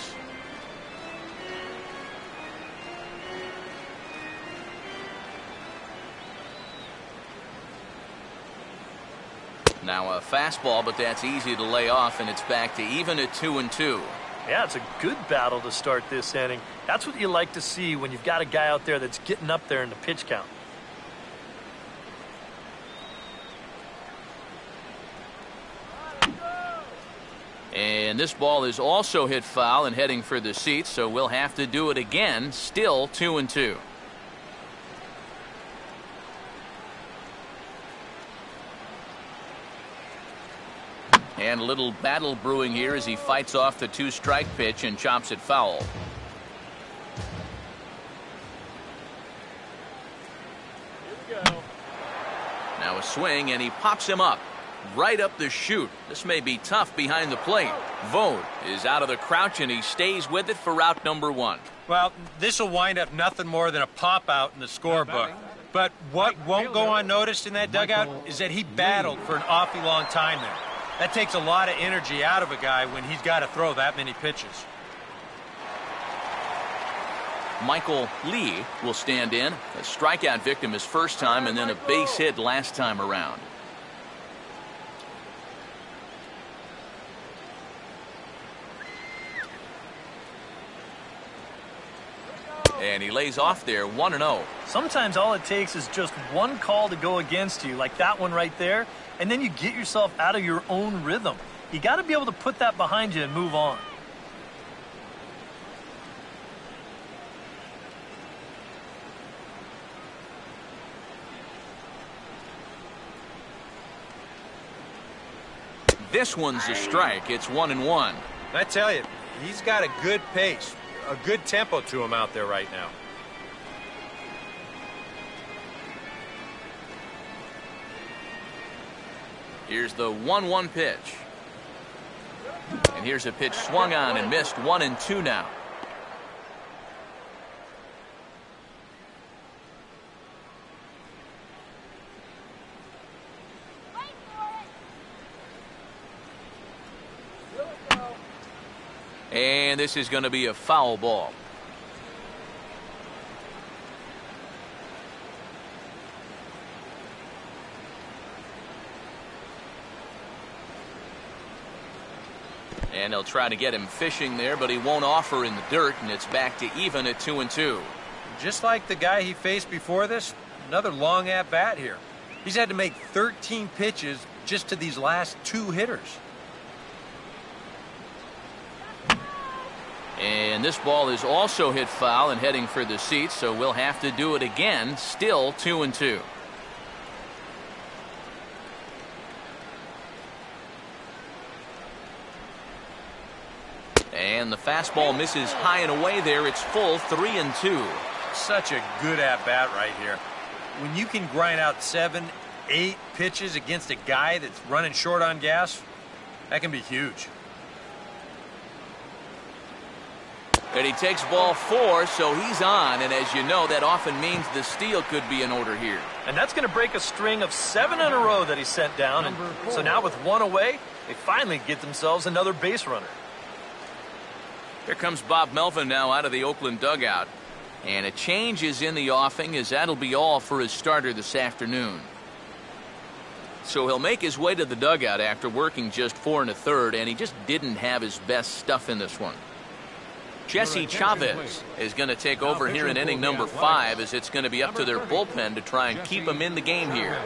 Now a fastball, but that's easy to lay off, and it's back to even at 2-2. Yeah, it's a good battle to start this inning. That's what you like to see when you've got a guy out there that's getting up there in the pitch count. And this ball is also hit foul and heading for the seats, so we'll have to do it again. Still 2-2. And a little battle brewing here as he fights off the 2-strike pitch and chops it foul. Here we go. Now a swing, and he pops him up. Right up the chute. This may be tough behind the plate. Vogt is out of the crouch, and he stays with it for out number 1. Well, this will wind up nothing more than a pop-out in the scorebook. But what won't go unnoticed in that dugout is that he battled for an awfully long time there. That takes a lot of energy out of a guy when he's got to throw that many pitches. Michael Lee will stand in. A strikeout victim his first time, and then a base hit last time around. And he lays off there, 1-0. Sometimes all it takes is just one call to go against you, like that one right there, and then you get yourself out of your own rhythm. You got to be able to put that behind you and move on. This one's a strike. It's 1-1. I tell you, he's got a good pace, a good tempo to him out there right now. Here's the 1-1 pitch. And here's a pitch swung on and missed. 1-2 now. And this is going to be a foul ball. And they'll try to get him fishing there, but he won't offer in the dirt, and it's back to even at 2-2. Just like the guy he faced before this, another long at-bat here. He's had to make 13 pitches just to these last 2 hitters. And this ball is also hit foul and heading for the seats, so we'll have to do it again. Still 2-2. And the fastball misses high and away there. It's full, 3-2. Such a good at-bat right here. When you can grind out 7, 8 pitches against a guy that's running short on gas, that can be huge. And he takes ball 4, so he's on. And as you know, that often means the steal could be in order here. And that's going to break a string of 7 in a row that he sent down. And so now with 1 away, they finally get themselves another base runner. Here comes Bob Melvin now out of the Oakland dugout. And a change is in the offing, as that'll be all for his starter this afternoon. So he'll make his way to the dugout after working just 4 1/3, and he just didn't have his best stuff in this one. Jesse Chavez is going to take over here in inning number 5, as it's going to be up to their bullpen to try and keep him in the game here.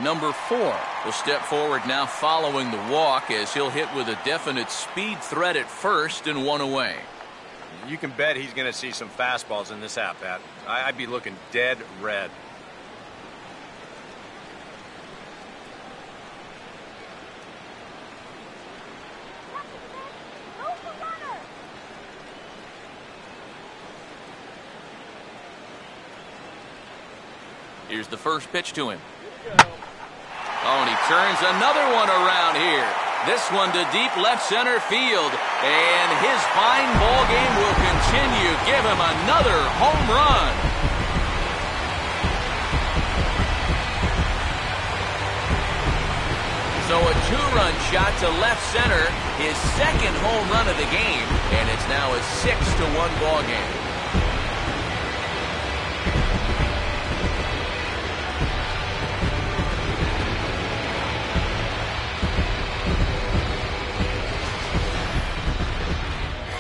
Number 4 will step forward now following the walk, as he'll hit with a definite speed threat at first and 1 away. You can bet he's going to see some fastballs in this at-bat. I'd be looking dead red. Here's the first pitch to him. Oh, and he turns another one around here. This one to deep left center field. And his fine ball game will continue. Give him another home run. So a 2-run shot to left center. His second home run of the game. And it's now a 6-1 ball game.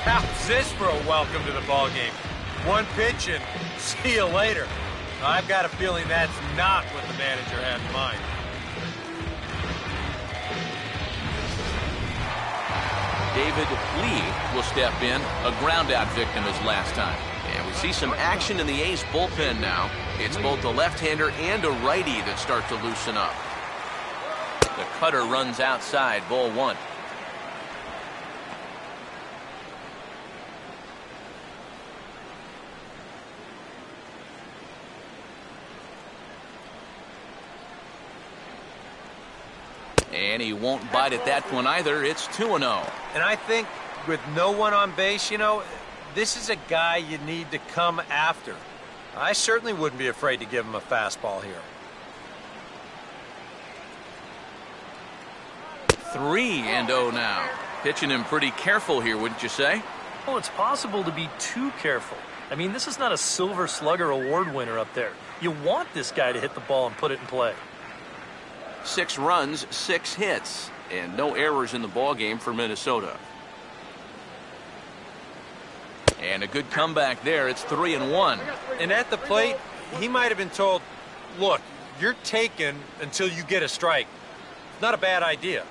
How's this for a welcome to the ball game? 1 pitch and see you later. I've got a feeling that's not what the manager had in mind. David Lee will step in, a ground-out victim as last time. And we see some action in the A's bullpen now. It's both a left-hander and a righty that start to loosen up. The cutter runs outside, ball one. And he won't bite at that one either. It's 2-0. And I think with no one on base, you know, this is a guy you need to come after. I certainly wouldn't be afraid to give him a fastball here. 3-0 now. Pitching him pretty careful here, wouldn't you say? Well, it's possible to be too careful. I mean, this is not a Silver Slugger award winner up there. You want this guy to hit the ball and put it in play. 6 runs, 6 hits, and no errors in the ballgame for Minnesota. And a good comeback there. It's 3-1. And at the plate, he might have been told, look, you're taken until you get a strike. Not a bad idea.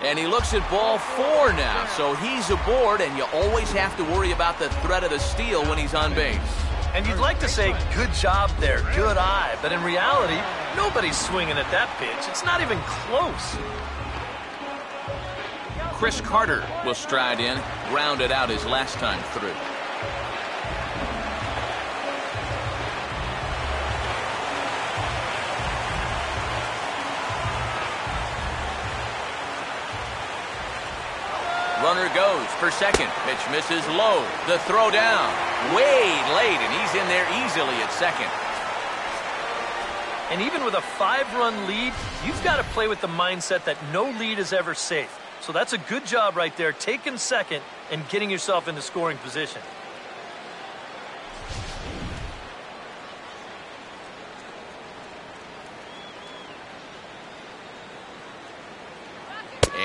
And he looks at ball 4 now, so he's aboard, and you always have to worry about the threat of the steal when he's on base. And you'd like to say, good job there, good eye, but in reality, nobody's swinging at that pitch. It's not even close. Chris Carter will stride in, grounded out his last time through. Runner goes for second. Pitch misses low. The throw down. Way late, and he's in there easily at second. And even with a 5-run lead, you've got to play with the mindset that no lead is ever safe. So that's a good job right there, taking second and getting yourself into scoring position.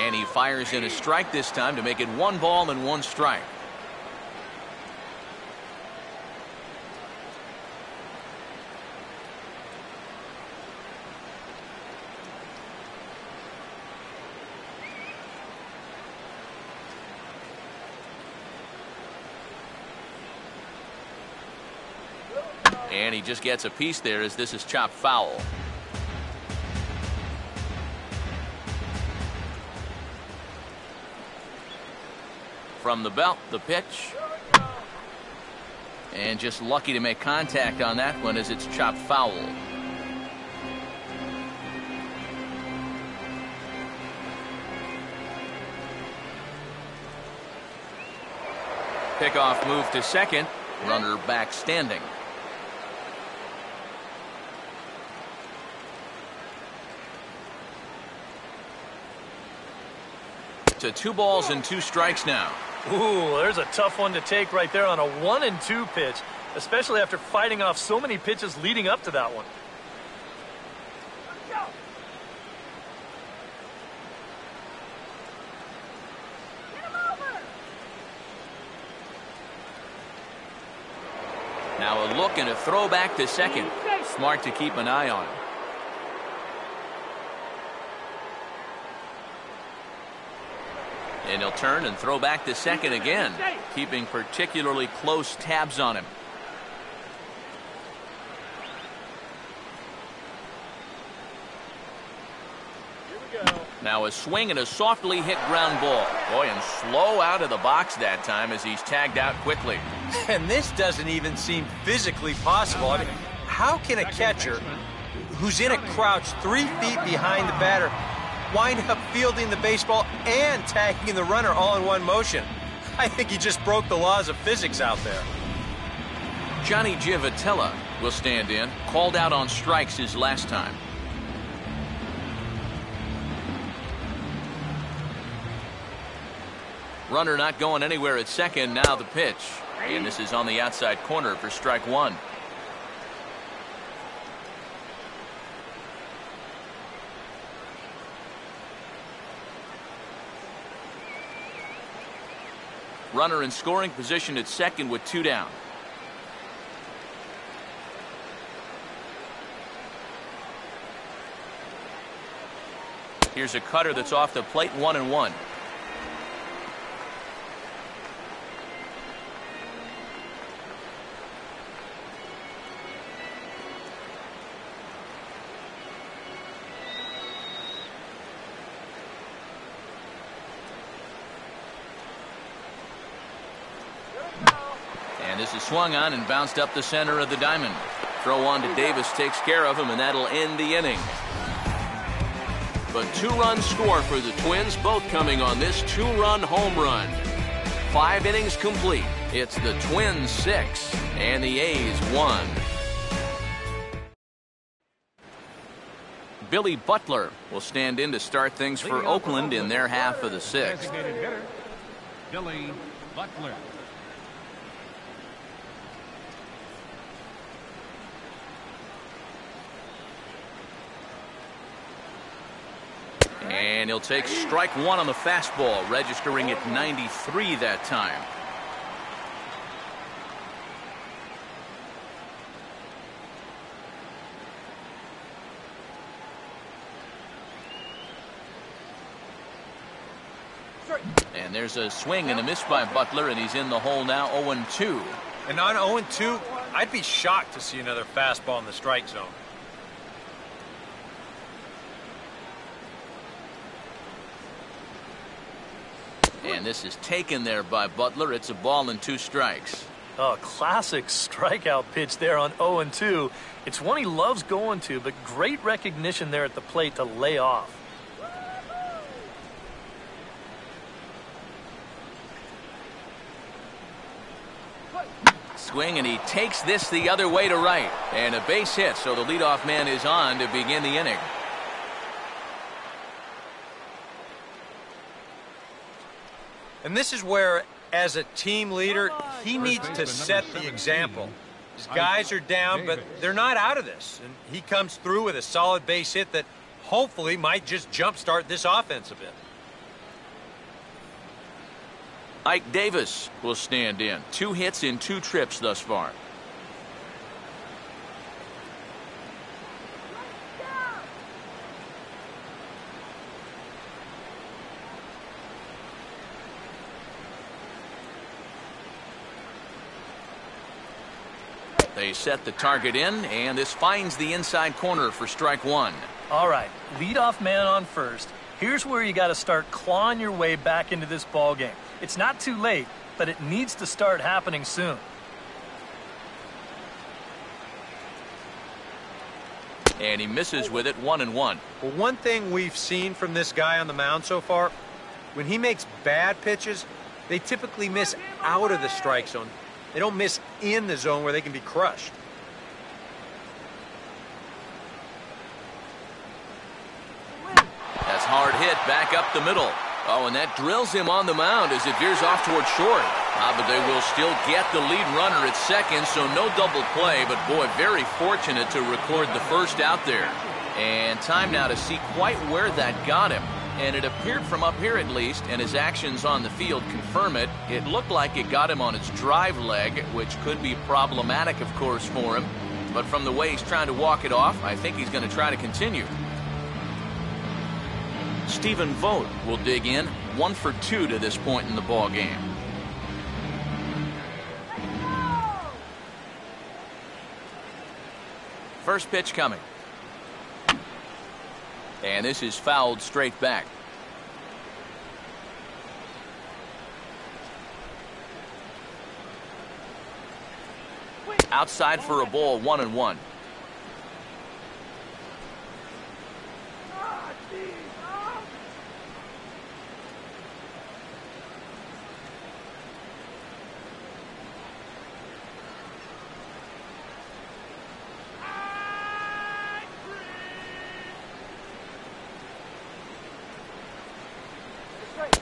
And he fires in a strike this time to make it 1 ball and 1 strike. And he just gets a piece there as this is chopped foul. From the belt, the pitch. And just lucky to make contact on that one as it's chopped foul. Pickoff move to second. Runner back standing. To 2 balls and 2 strikes now. Ooh, there's a tough one to take right there on a 1-2 pitch, especially after fighting off so many pitches leading up to that one. Now a look and a throw back to second. Smart to keep an eye on him. And he'll turn and throw back to second again, keeping particularly close tabs on him. Now a swing and a softly hit ground ball. Boy, and slow out of the box that time as he's tagged out quickly. And this doesn't even seem physically possible. I mean, how can a catcher who's in a crouch 3 feet behind the batter wind up fielding the baseball and tagging the runner all in one motion? I think he just broke the laws of physics out there. Johnny Giavotella will stand in, called out on strikes his last time. Runner not going anywhere at second. Now the pitch. And this is on the outside corner for strike 1. Runner in scoring position at second with 2 down. Here's a cutter that's off the plate, 1-1. And this is swung on and bounced up the center of the diamond. Throw on to Davis takes care of him, and that'll end the inning. But 2-run score for the Twins, both coming on this 2-run home run. 5 innings complete. It's the Twins 6 and the A's 1. Billy Butler will stand in to start things for Oakland in their half of the 6th. Designated hitter, Billy Butler. And he'll take strike 1 on the fastball, registering at 93 that time. And there's a swing and a miss by Butler, and he's in the hole now, 0-2. And on 0-2, I'd be shocked to see another fastball in the strike zone. And this is taken there by Butler. It's a ball and 2 strikes. Oh, classic strikeout pitch there on 0-2. It's one he loves going to, but great recognition there at the plate to lay off. Swing, and he takes this the other way to right. And a base hit, so the leadoff man is on to begin the inning. And this is where, as a team leader, he needs to set the example. His guys are down, but they're not out of this. And he comes through with a solid base hit that hopefully might just jumpstart this offense a bit. Ike Davis will stand in. 2 hits in 2 trips thus far. They set the target in, and this finds the inside corner for strike 1. All right, leadoff man on first. Here's where you got to start clawing your way back into this ball game. It's not too late, but it needs to start happening soon. And he misses with it, 1-1. Well, one thing we've seen from this guy on the mound so far, when he makes bad pitches, they typically miss out of the strike zone. They don't miss in the zone where they can be crushed. That's hard hit back up the middle. Oh, and that drills him on the mound as it veers off toward short. But they will still get the lead runner at second, so no double play. But, boy, very fortunate to record the first out there. And time now to see quite where that got him. And it appeared from up here at least, and his actions on the field confirm it. It looked like it got him on his drive leg, which could be problematic, of course, for him. But from the way he's trying to walk it off, I think he's going to try to continue. Stephen Vogt will dig in, 1 for 2 to this point in the ball game. First pitch coming. And this is fouled straight back. Outside for a ball, 1-1.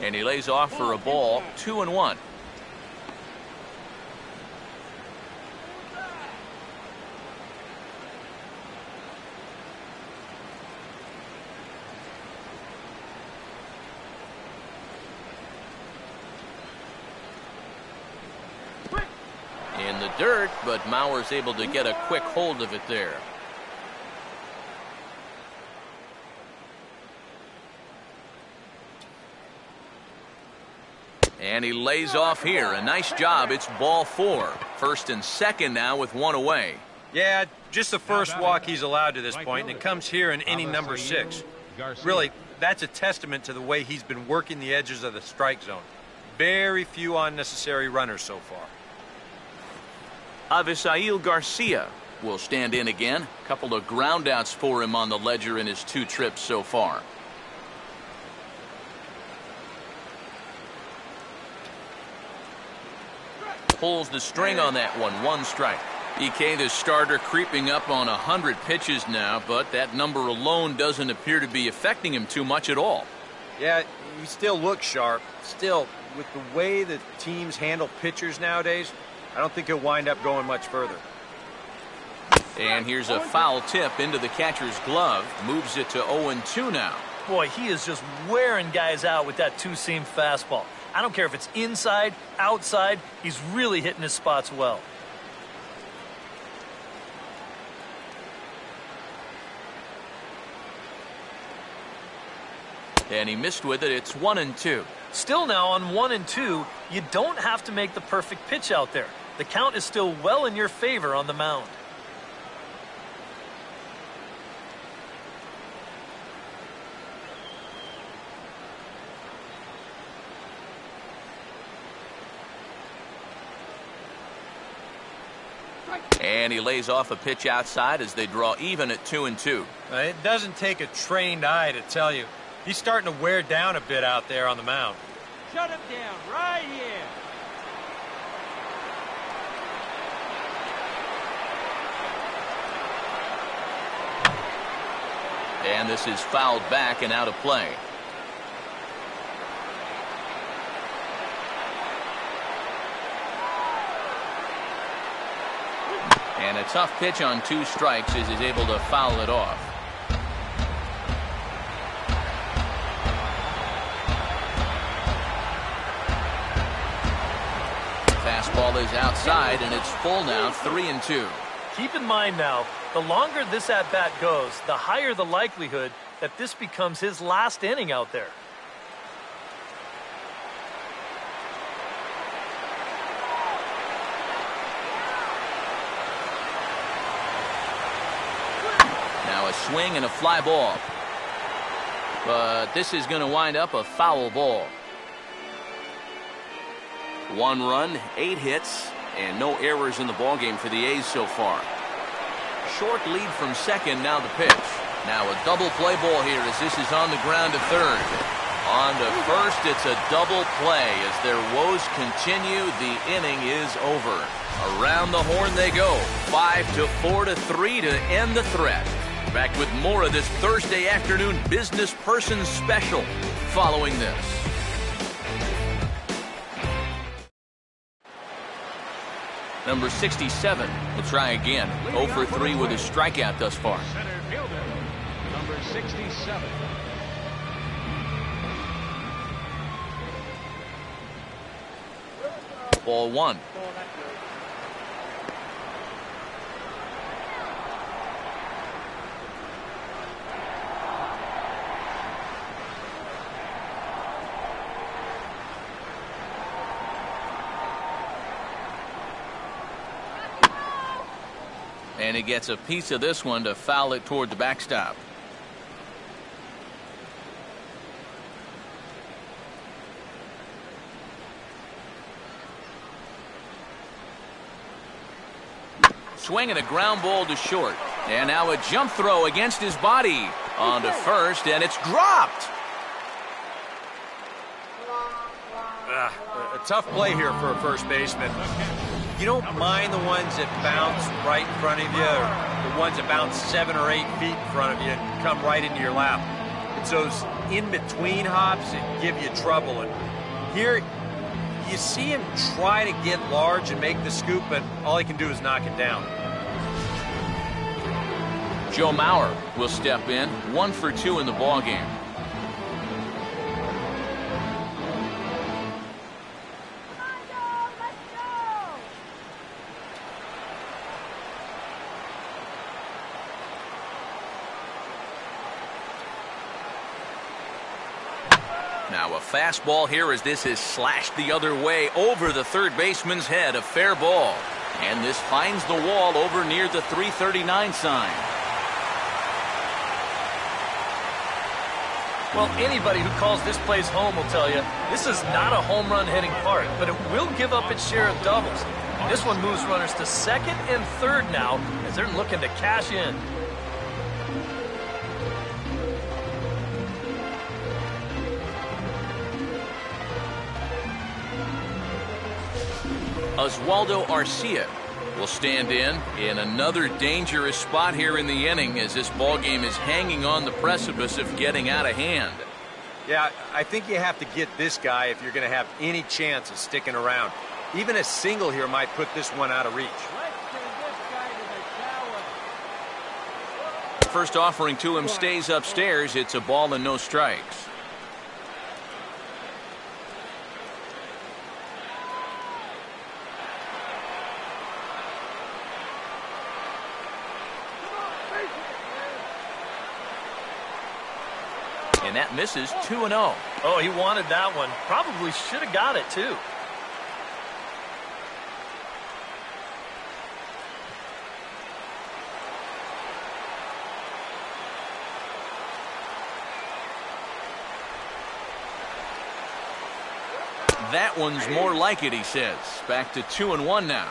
And he lays off for a ball, 2-1. In the dirt, but Mauer's able to get a quick hold of it there. And he lays off here. A nice job. It's ball 4. First and second now with one away. Yeah, just the first walk he's allowed to this point, and it comes here in inning number 6. Really, that's a testament to the way he's been working the edges of the strike zone. Very few unnecessary runners so far. Avisail Garcia will stand in again. Couple of groundouts for him on the ledger in his 2 trips so far. Pulls the string on that one. 1 strike. EK, the starter, creeping up on 100 pitches now, but that number alone doesn't appear to be affecting him too much at all. Yeah, he still looks sharp. Still, with the way that teams handle pitchers nowadays, I don't think he'll wind up going much further. And here's a foul tip into the catcher's glove. Moves it to 0-2 now. Boy, he is just wearing guys out with that 2-seam fastball. I don't care if it's inside, outside, he's really hitting his spots well. And he missed with it. It's 1-2. Still now on 1-2, you don't have to make the perfect pitch out there. The count is still well in your favor on the mound. And he lays off a pitch outside as they draw even at 2-2. It doesn't take a trained eye to tell you. He's starting to wear down a bit out there on the mound. Shut him down right here. And this is fouled back and out of play. And a tough pitch on 2 strikes as he's able to foul it off. Fastball is outside, and it's full now, 3-2. Keep in mind now, the longer this at-bat goes, the higher the likelihood that this becomes his last inning out there. Now a swing and a fly ball. But this is going to wind up a foul ball. 1 run, 8 hits, and no errors in the ballgame for the A's so far. Short lead from second, now the pitch. Now a double play ball here as this is on the ground to third. On to first, it's a double play. As their woes continue, the inning is over. Around the horn they go. 5-4-3 to end the threat. Back with more of this Thursday afternoon Business Person Special following this. Number 67 will try again. 0 for 3 with a strikeout thus far. Center fielder, number 67. Ball 1. And he gets a piece of this one to foul it toward the backstop. Swinging a ground ball to short. And now a jump throw against his body. On to first, and it's dropped. A tough play here for a first baseman. You don't mind the ones that bounce right in front of you, or the ones that bounce 7 or 8 feet in front of you and come right into your lap. It's those in-between hops that give you trouble. And here, you see him try to get large and make the scoop, but all he can do is knock it down. Joe Mauer will step in. 1 for 2 in the ballgame. Now a fastball here as this is slashed the other way over the third baseman's head. A fair ball. And this finds the wall over near the 339 sign. Well, anybody who calls this place home will tell you this is not a home run hitting park, but it will give up its share of doubles. This one moves runners to second and third now as they're looking to cash in. Oswaldo Arcia will stand in another dangerous spot here in the inning as this ball game is hanging on the precipice of getting out of hand. Yeah, I think you have to get this guy if you're going to have any chance of sticking around. Even a single here might put this one out of reach. First offering to him stays upstairs. It's a ball and no strikes. And that misses 2-0. Oh, he wanted that one. Probably should have got it, too. That one's more like it, he says. Back to 2-1 now.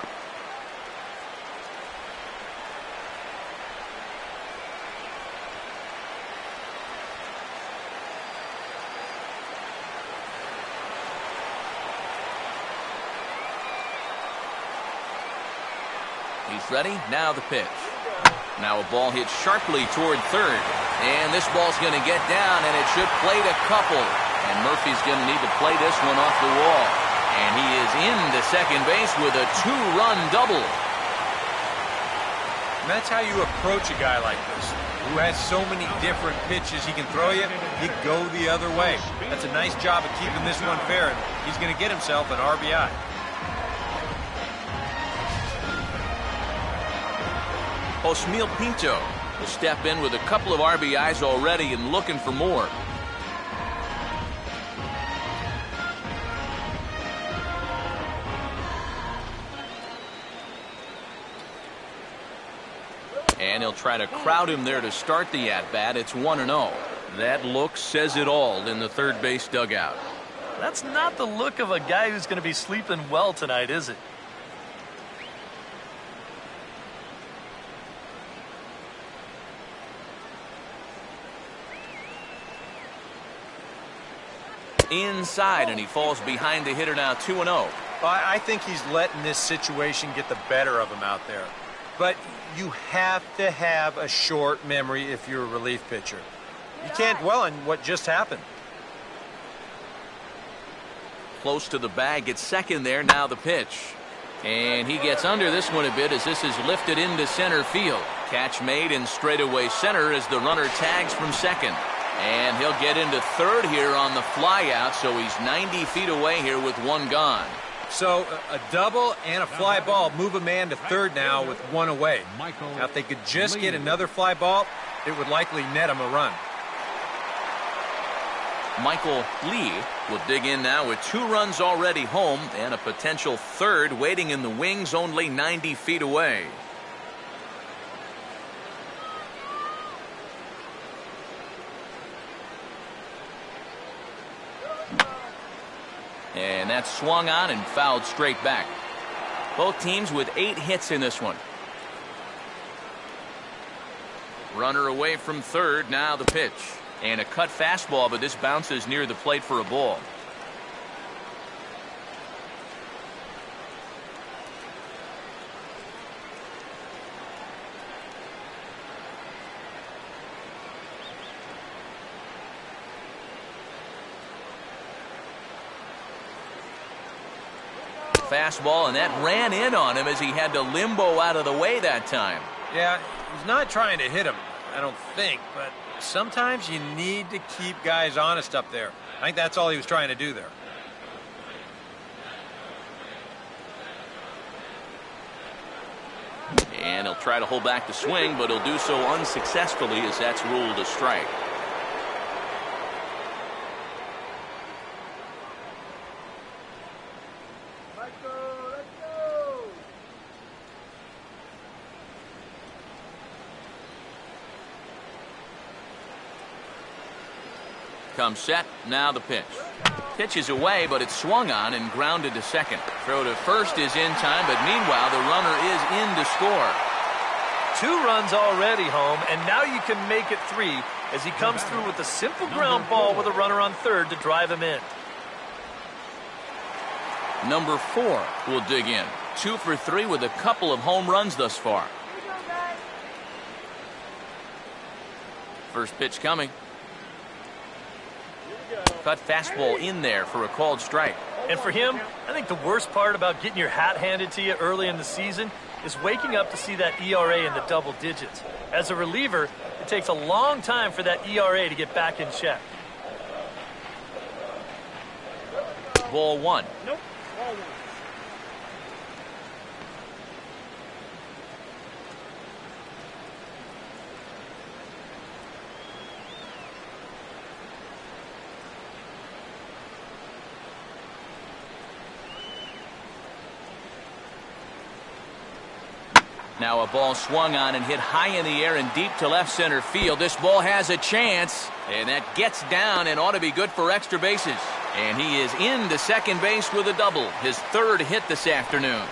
He's ready. Now the pitch. Now a ball hit sharply toward third. And this ball's going to get down, and it should plate a couple. And Murphy's going to need to play this one off the wall. And he is into second base with a two-run double. And that's how you approach a guy like this, who has so many different pitches he can throw you. You go the other way. That's a nice job of keeping this one fair. And he's going to get himself an RBI. Osmeal Pinto will step in with a couple of RBIs already and looking for more. And he'll try to crowd him there to start the at-bat. It's 1-0. That look says it all in the third base dugout. That's not the look of a guy who's going to be sleeping well tonight, is it? Inside, and he falls behind the hitter now. 2-0. I think he's letting this situation get the better of him out there. But you have to have a short memory if you're a relief pitcher. You can't dwell on what just happened. Close to the bag, gets second there. Now the pitch. And he gets under this one a bit as this is lifted into center field. Catch made in straightaway center as the runner tags from second. And he'll get into third here on the flyout, so he's 90 feet away here with one gone. So a double and a fly ball move a man to third now with one away. Now if they could just get another fly ball, it would likely net him a run. Michael Lee will dig in now with 2 runs already home and a potential third waiting in the wings only 90 feet away. And that's swung on and fouled straight back. Both teams with 8 hits in this one. Runner away from third. Now the pitch. And a cut fastball, but this bounces near the plate for a ball. Fastball, and that ran in on him as he had to limbo out of the way that time. Yeah, he's not trying to hit him, I don't think, but sometimes you need to keep guys honest up there. I think that's all he was trying to do there. And he'll try to hold back the swing, but he'll do so unsuccessfully as that's ruled a strike. Comes set, now the pitch. Pitch is away, but it's swung on and grounded to second. Throw to first is in time, but meanwhile the runner is in to score. 2 runs already home, and now you can make it 3 as he comes through with a simple ground ball with a runner on third to drive him in. Number 4 will dig in. 2 for 3 with a couple of home runs thus far. First pitch coming. Cut fastball in there for a called strike. And for him, I think the worst part about getting your hat handed to you early in the season is waking up to see that ERA in the double digits. As a reliever, it takes a long time for that ERA to get back in check. Ball 1. Nope. Ball 1. Now a ball swung on and hit high in the air and deep to left center field. This ball has a chance, and that gets down and ought to be good for extra bases. And he is into second base with a double, his 3rd hit this afternoon.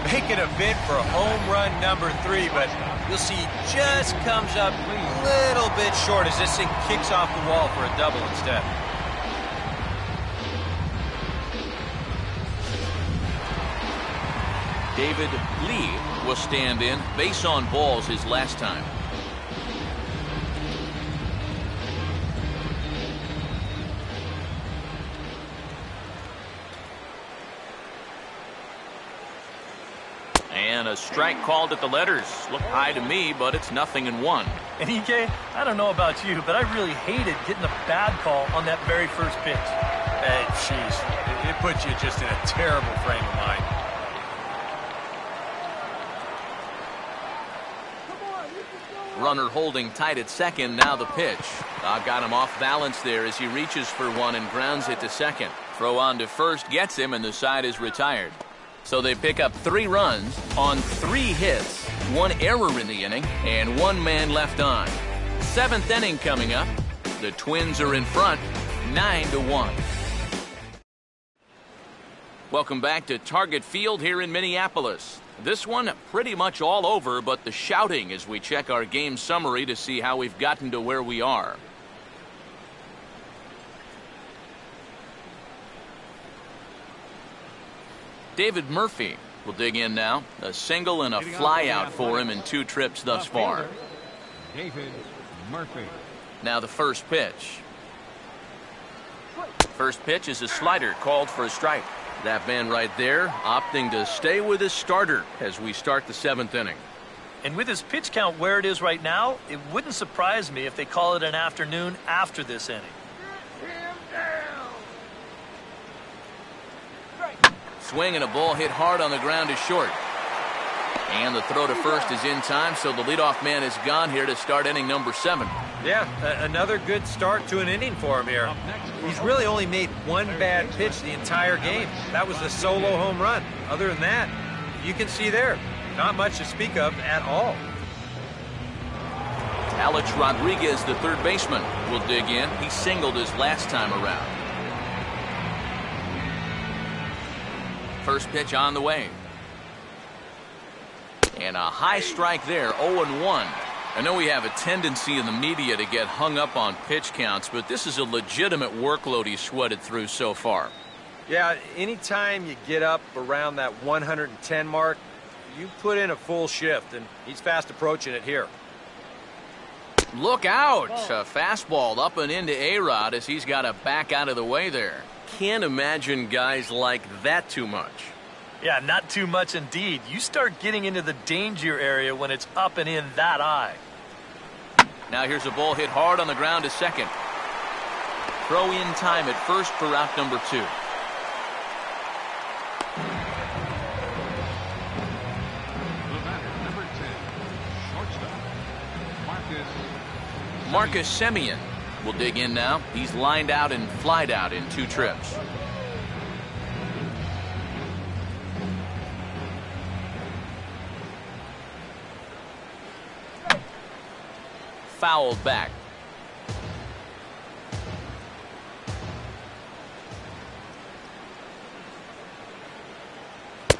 Making a bid for home run number 3, but you'll see he just comes up a little bit short as this thing kicks off the wall for a double instead. David Lee will stand in. Base on balls his last time. And a strike called at the letters. Looked high to me, but it's 0-1. And EK, I don't know about you, but I really hated getting a bad call on that very first pitch. Hey, jeez. It puts you just in a terrible frame of mind. Runner holding tight at second, now the pitch. Got him off balance there as he reaches for one and grounds it to second. Throw on to first gets him, and the side is retired. So they pick up 3 runs on 3 hits, 1 error in the inning, and 1 man left on. 7th inning coming up. The Twins are in front, 9-1. Welcome back to Target Field here in Minneapolis. This one pretty much all over, but the shouting as we check our game summary to see how we've gotten to where we are. David Murphy will dig in now. A single and a fly out for him in 2 trips thus far. David Murphy. Now the first pitch. First pitch is a slider called for a strike. That man right there opting to stay with his starter as we start the 7th inning. And with his pitch count where it is right now, it wouldn't surprise me if they call it an afternoon after this inning. Swing and a ball hit hard on the ground is short. And the throw to first is in time, so the leadoff man is gone here to start inning number 7. Yeah, another good start to an inning for him here. He's really only made 1 bad pitch the entire game. That was the solo home run. Other than that, you can see there, not much to speak of at all. Alex Rodriguez, the 3rd baseman, will dig in. He singled his last time around. First pitch on the way. And a high strike there, 0-1. I know we have a tendency in the media to get hung up on pitch counts, but this is a legitimate workload he's sweated through so far. Yeah, anytime you get up around that 110 mark, you put in a full shift, and he's fast approaching it here. Look out! A fastball up and into A-Rod as he's got to back out of the way there. Can't imagine guys like that too much. Yeah, not too much indeed. You start getting into the danger area when it's up and in that high. Now here's a ball hit hard on the ground to second. Throw in time at first for out number 2. The batter, number 10, shortstop, Marcus Semien will dig in now. He's lined out and flied out in 2 trips. Fouled back.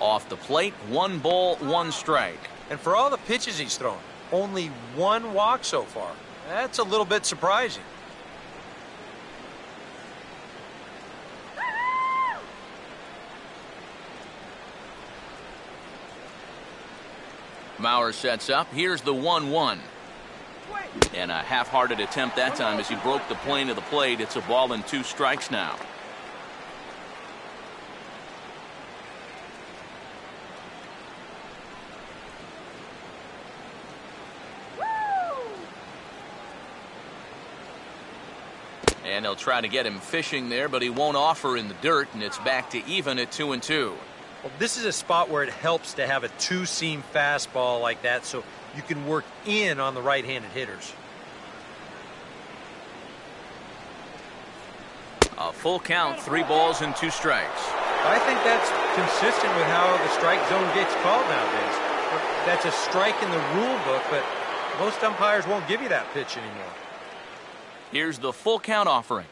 Off the plate, 1 ball, 1 strike. And for all the pitches he's thrown, only 1 walk so far. That's a little bit surprising. Mauer sets up. Here's the 1-1. And a half-hearted attempt that time as he broke the plane of the plate. It's a ball and 2 strikes now. And they'll try to get him fishing there, but he won't offer in the dirt, and it's back to even at 2-2. Well, this is a spot where it helps to have a 2-seam fastball like that so you can work in on the right-handed hitters. A full count, 3 balls and 2 strikes. I think that's consistent with how the strike zone gets called nowadays. That's a strike in the rule book, but most umpires won't give you that pitch anymore. Here's the full count offering.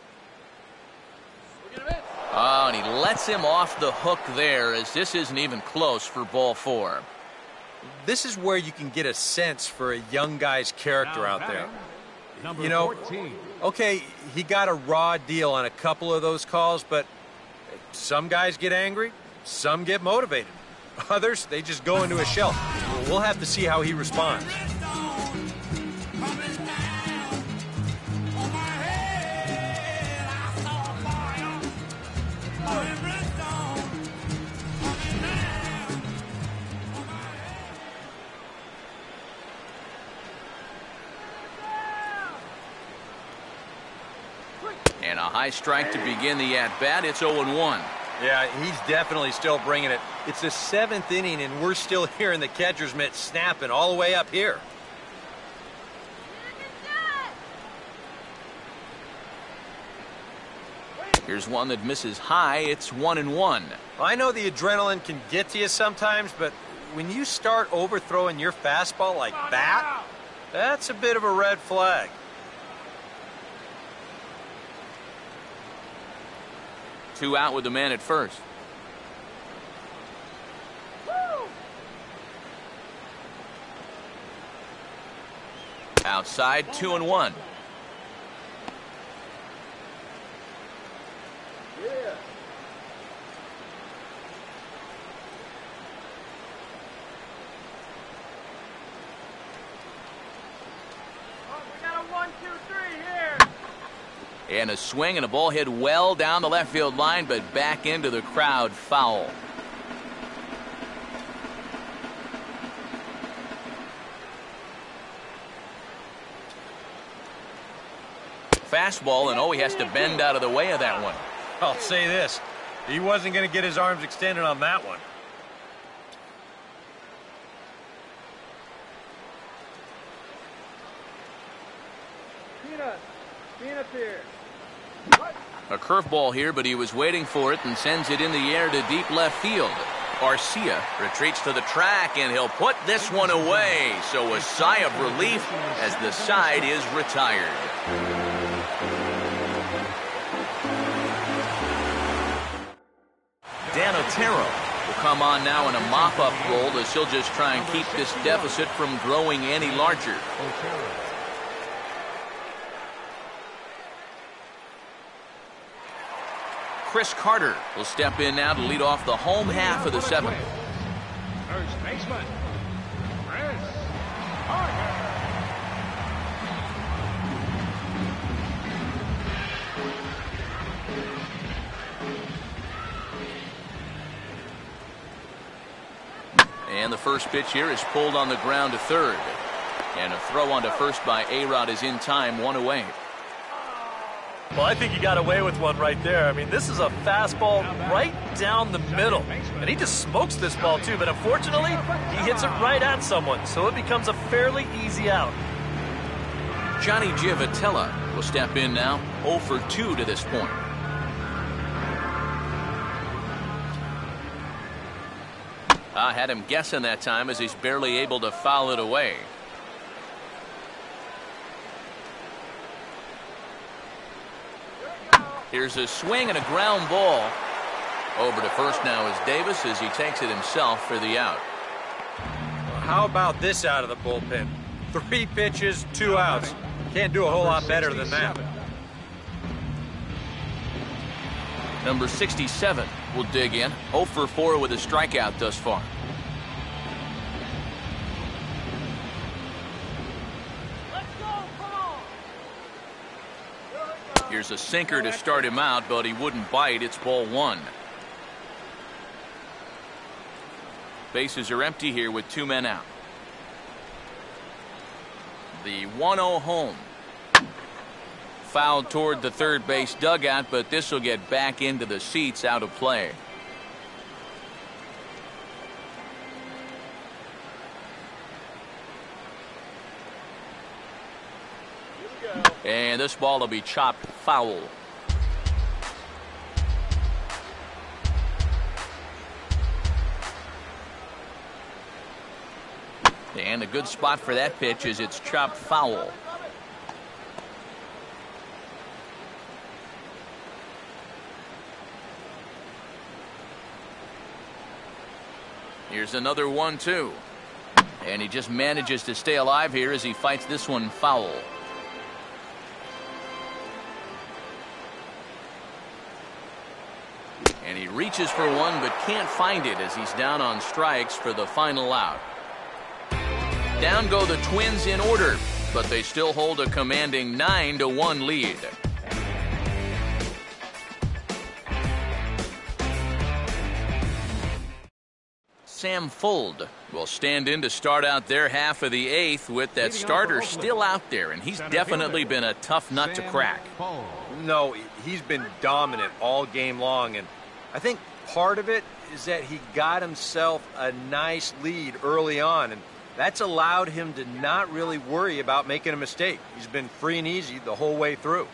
Oh, and he lets him off the hook there as this isn't even close for ball 4. This is where you can get a sense for a young guy's character out there. You know, 14. okay, he got a raw deal on a couple of those calls, but some guys get angry, some get motivated. Others, they just go into a shell. We'll have to see how he responds. And a high strike to begin the at-bat. It's 0-1. Yeah, he's definitely still bringing it. It's the 7th inning, and we're still hearing the catcher's mitt snapping all the way up here. Here's one that misses high. It's 1-1. I know the adrenaline can get to you sometimes, but when you start overthrowing your fastball like that, that's a bit of a red flag. Two out with the man at first. Outside, 2-1. And a swing and a ball hit well down the left field line, but back into the crowd, foul. Fastball, and he has to bend out of the way of that one. I'll say this, he wasn't going to get his arms extended on that one. Peanut here. A curveball here, but he was waiting for it and sends it in the air to deep left field. Garcia retreats to the track, and he'll put this one away. So a sigh of relief as the side is retired. Dan Otero will come on now in a mop-up role as he'll just try and keep this deficit from growing any larger. Chris Carter will step in now to lead off the home half of the 7th. First baseman, Chris Carter. And the first pitch here is pulled on the ground to third. And a throw onto first by A-Rod is in time, 1 away. Well, I think he got away with one right there. I mean, this is a fastball right down the middle. And he just smokes this ball, too. But unfortunately, he hits it right at someone. So it becomes a fairly easy out. Johnny Giavotella will step in now, 0 for 2 to this point. I had him guessing that time as he's barely able to foul it away. Here's a swing and a ground ball. Over to first now is Davis as he takes it himself for the out. Well, how about this out of the bullpen? 3 pitches, 2 outs. Can't do a whole lot better than that. Number 67 will dig in. 0 for 4 with a strikeout thus far. Here's a sinker to start him out, but he wouldn't bite. It's ball 1. Bases are empty here with 2 men out. The 1-0 home. Fouled toward the third base dugout, but this will get back into the seats, out of play. And this ball will be chopped foul. And a good spot for that pitch is it's chopped foul. Here's another 1-2. And he just manages to stay alive here as he fights this one foul. And he reaches for one but can't find it as he's down on strikes for the final out. Down go the Twins in order, but they still hold a commanding 9-1 lead. Sam Fuld will stand in to start out their half of the 8th with that starter still out there, and he's definitely been a tough nut to crack. No, he's been dominant all game long, and I think part of it is that he got himself a nice lead early on, and that's allowed him to not really worry about making a mistake. He's been free and easy the whole way through.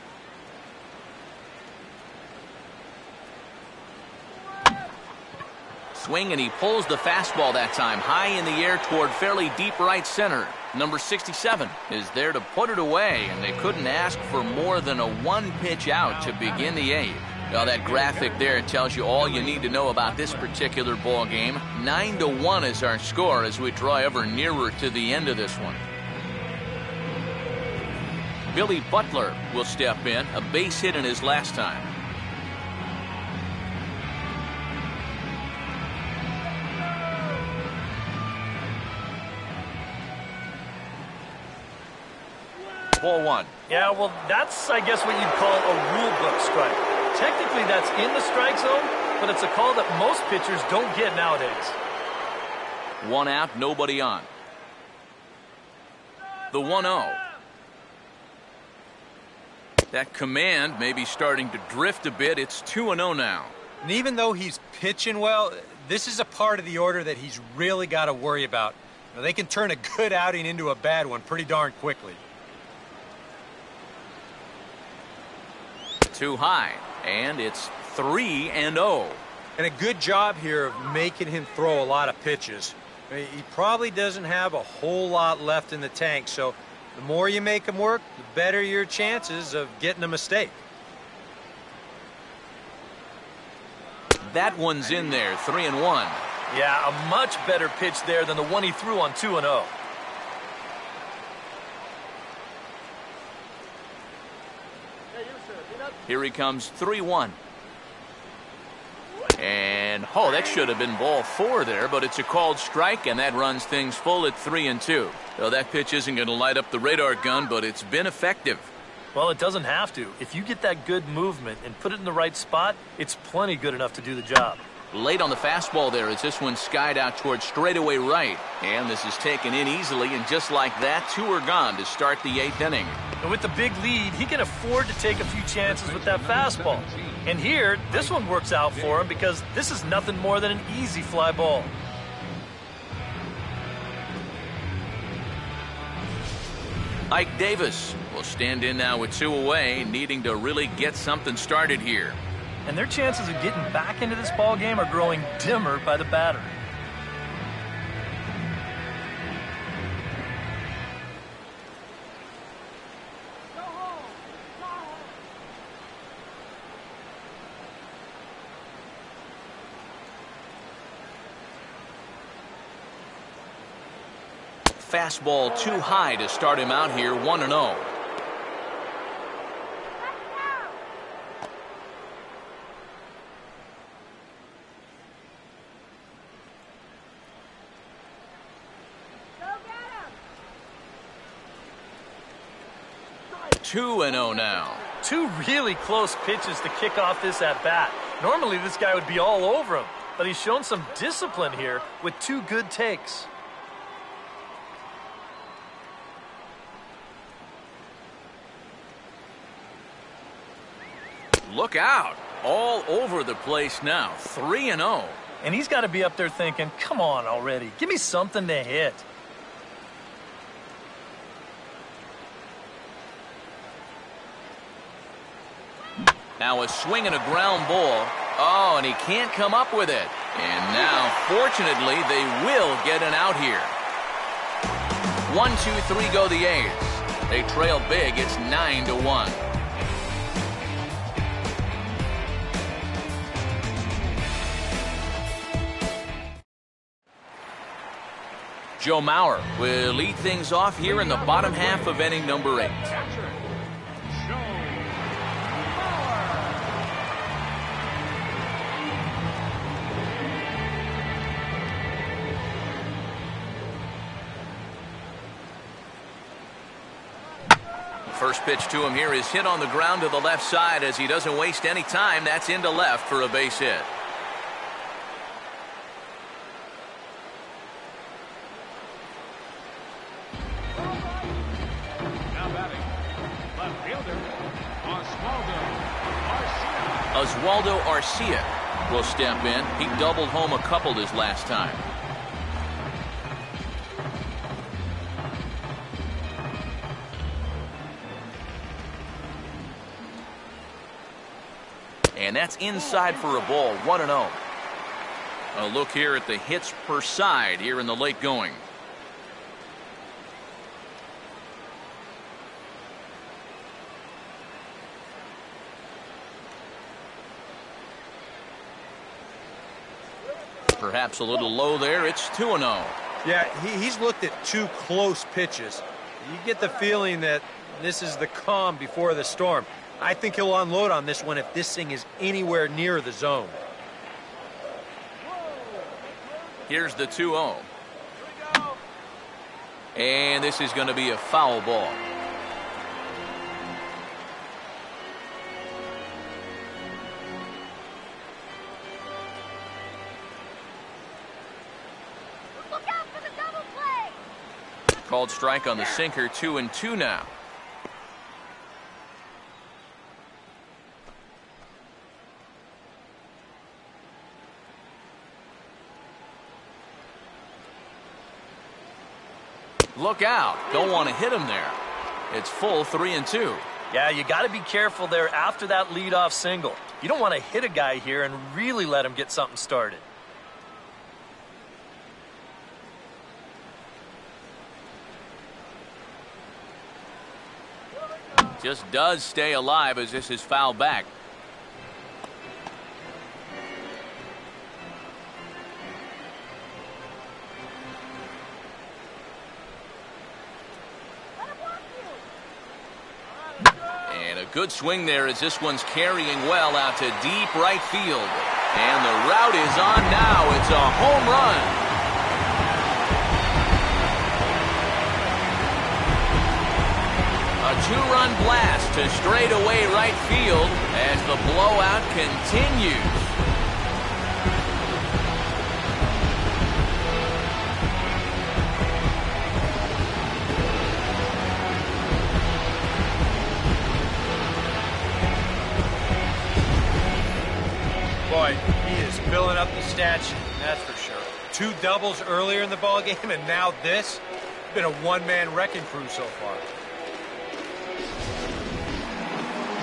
Swing, and he pulls the fastball that time high in the air toward fairly deep right center. Number 67 is there to put it away, and they couldn't ask for more than a 1-pitch out to begin the 8th. Well, that graphic there tells you all you need to know about this particular ball game. 9-1 is our score as we draw ever nearer to the end of this one. Billy Butler will step in, a base hit in his last time. Ball 1. Yeah, well, that's, I guess, what you'd call a rule book strike. Technically, that's in the strike zone, but it's a call that most pitchers don't get nowadays. 1 out, nobody on. The 1-0. That command may be starting to drift a bit. It's 2-0 now. And even though he's pitching well, this is a part of the order that he's really got to worry about. Now, they can turn a good outing into a bad one pretty darn quickly. Too high, and it's 3-0. And a good job here of making him throw a lot of pitches. I mean, he probably doesn't have a whole lot left in the tank, so the more you make him work, the better your chances of getting a mistake. That one's in there, 3-1. Yeah, a much better pitch there than the one he threw on 2-0. Here he comes, 3-1. And, oh, that should have been ball 4 there, but it's a called strike, and that runs things full at 3-2. Well, that pitch isn't going to light up the radar gun, but it's been effective. Well, it doesn't have to. If you get that good movement and put it in the right spot, it's plenty good enough to do the job. Late on the fastball there as this one skied out towards straightaway right. And this is taken in easily, and just like that, 2 are gone to start the 8th inning. And with the big lead, he can afford to take a few chances with that fastball. And here, this one works out for him because this is nothing more than an easy fly ball. Ike Davis will stand in now with 2 away, needing to really get something started here. And their chances of getting back into this ball game are growing dimmer by the batter. fastball too high to start him out here 1-0. Go get him! 2-0 now. Two really close pitches to kick off this at-bat. Normally this guy would be all over him, but he's shown some discipline here with two good takes. Look out. All over the place now. 3-0. And he's got to be up there thinking, come on already, give me something to hit. Now a swing and a ground ball. Oh, and he can't come up with it. And now, fortunately, they will get an out here. 1-2-3 go the A's. They trail big. It's 9-1. Joe Mauer will lead things off here in the bottom half of inning number 8. Catcher, Joe Mauer. First pitch to him here is hit on the ground to the left side as he doesn't waste any time. That's into left for a base hit. Now batting, left fielder, Oswaldo Arcia. Oswaldo Arcia will step in. He doubled home a couple his last time. And that's inside for a ball, 1-0. A look here at the hits per side here in the late going. Perhaps a little low there. It's 2-0. Yeah, he's looked at two close pitches. You get the feeling that this is the calm before the storm. I think he'll unload on this one if this thing is anywhere near the zone. Here's the 2-0. And this is going to be a foul ball. Look out for the double play! Called strike on the sinker, 2-2 now. Look out. Don't want to hit him there. It's full 3-2. Yeah, you got to be careful there after that leadoff single. You don't want to hit a guy here and really let him get something started. Just does stay alive as this is fouled back. And a good swing there as this one's carrying well out to deep right field. And the route is on now. It's a home run. A two-run blast to straightaway right field as the blowout continues. Boy, he is filling up the stat sheet, that's for sure. Two doubles earlier in the ball game, and now this. Been a one-man wrecking crew so far.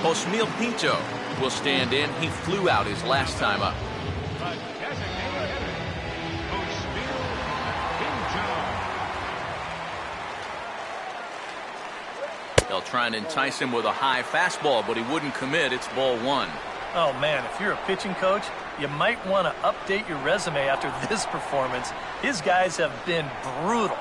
Osmil Pinto will stand in. He flew out his last time up. The designated hitter, Osmil Pinto. They'll try and entice him with a high fastball, but he wouldn't commit. It's ball one. Oh, man, if you're a pitching coach, you might want to update your resume after this performance. His guys have been brutal.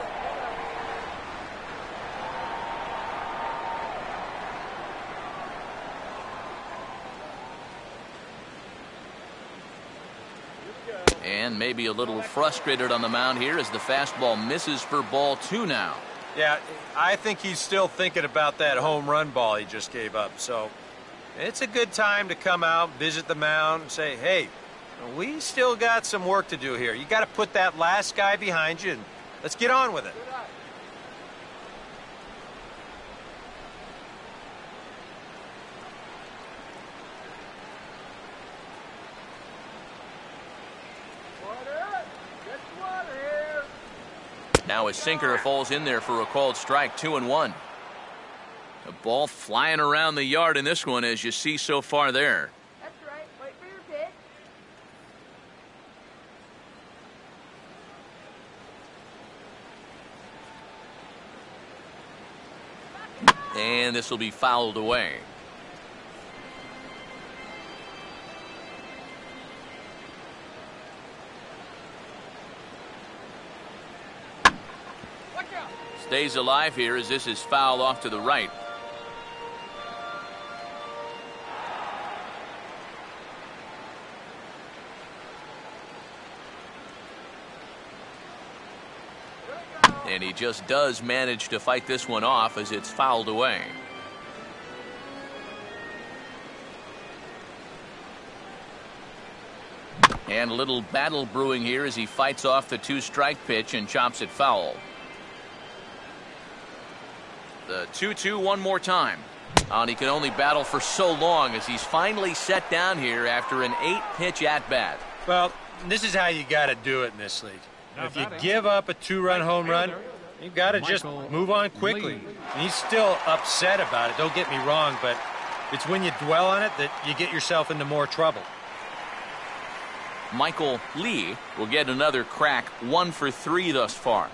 maybe a little frustrated on the mound here as the fastball misses for ball 2 now. Yeah, I think he's still thinking about that home run ball he just gave up. So it's a good time to come out, visit the mound, and say, hey, we still got some work to do here. You got to put that last guy behind you, and let's get on with it. Now a sinker falls in there for a called strike, 2-1. The ball flying around the yard in this one, as you see so far there. That's right. Wait for your pitch. And this will be fouled away. Stays alive here as this is fouled off to the right. And he just does manage to fight this one off as it's fouled away. And a little battle brewing here as he fights off the 2-strike pitch and chops it foul. The 2-2 one more time. And he can only battle for so long as he's finally set down here after an 8-pitch at-bat. Well, this is how you got to do it in this league. If you give up a 2-run home run, you've got to just move on quickly. And he's still upset about it, don't get me wrong, but it's when you dwell on it that you get yourself into more trouble. Michael Lee will get another crack, 1 for 3 thus far.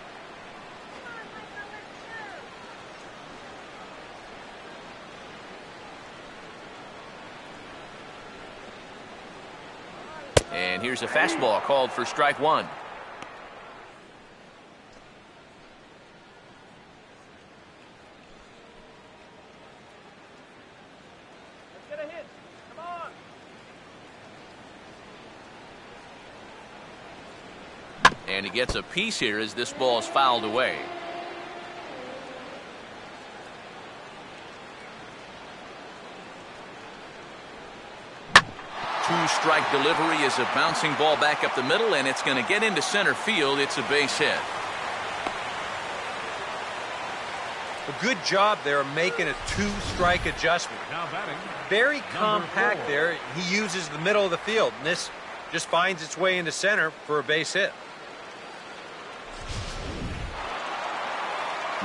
And here's a fastball called for strike 1. Let's get a hit. Come on. And he gets a piece here as this ball is fouled away. Two-strike delivery is a bouncing ball back up the middle, and it's going to get into center field. It's a base hit. A good job there of making a 2-strike adjustment. Now batting. Very compact 4. there. He uses the middle of the field, and this just finds its way into center for a base hit.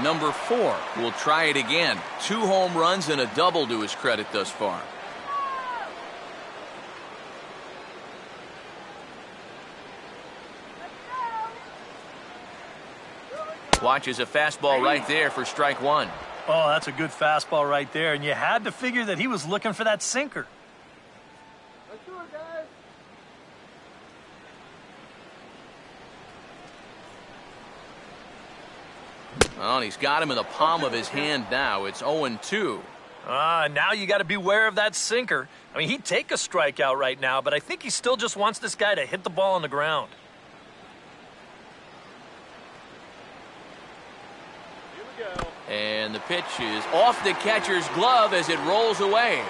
Number 4 will try it again. 2 home runs and a double to his credit thus far. Watches a fastball right there for strike 1. Oh, that's a good fastball right there, and you had to figure that he was looking for that sinker. Let's do it, guys. Well, and he's got him in the palm of his hand now. It's 0-2. Now you got to beware of that sinker. I mean, he'd take a strikeout right now, but I think he still just wants this guy to hit the ball on the ground. And the pitch is off the catcher's glove as it rolls away.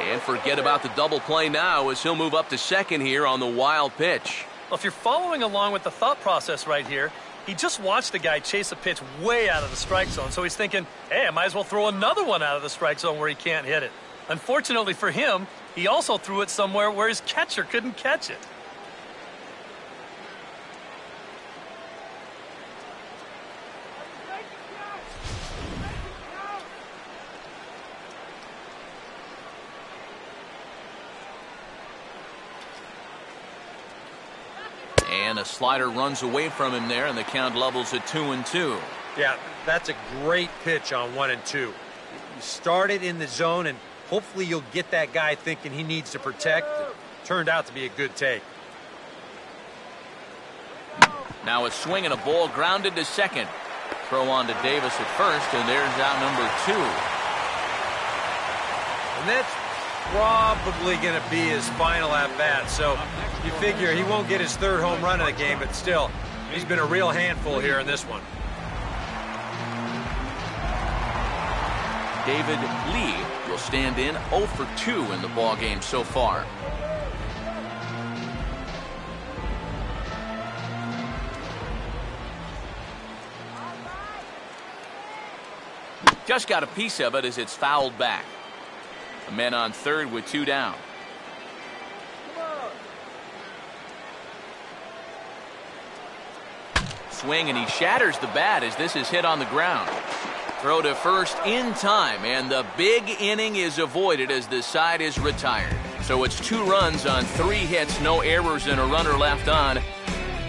And forget about the double play now as he'll move up to second here on the wild pitch. Well, if you're following along with the thought process right here, he just watched the guy chase a pitch way out of the strike zone, so he's thinking, hey, I might as well throw another one out of the strike zone where he can't hit it. Unfortunately for him, he also threw it somewhere where his catcher couldn't catch it. And a slider runs away from him there, and the count levels at 2-2. Yeah, that's a great pitch on 1-2. You start it in the zone, and hopefully you'll get that guy thinking he needs to protect. It turned out to be a good take. Now a swing and a ball grounded to second. Throw on to Davis at first, and there's out number 2. And that's probably going to be his final at-bat, so you figure he won't get his third home run of the game, but still, he's been a real handful here in this one. David Lee will stand in 0 for 2 in the ballgame so far. Just got a piece of it as it's fouled back. A man on third with 2 down. Swing, and he shatters the bat as this is hit on the ground. Throw to first in time, and the big inning is avoided as the side is retired. So it's 2 runs on 3 hits, no errors, and a runner left on.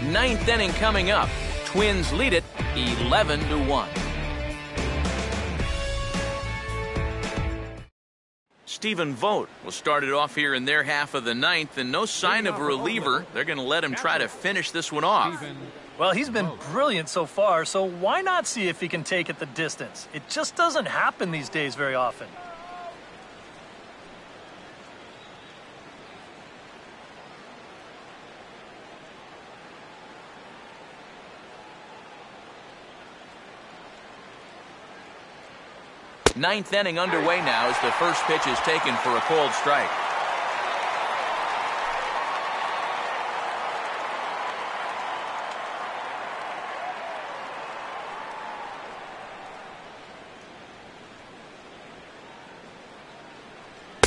9th inning coming up. Twins lead it 11-1. Stephen Vogt will start it off here in their half of the 9th, and no sign of a reliever. They're going to let him try to finish this one off. Well, he's been brilliant so far, so why not see if he can take it the distance? It just doesn't happen these days very often. Ninth inning underway now as the first pitch is taken for a cold strike.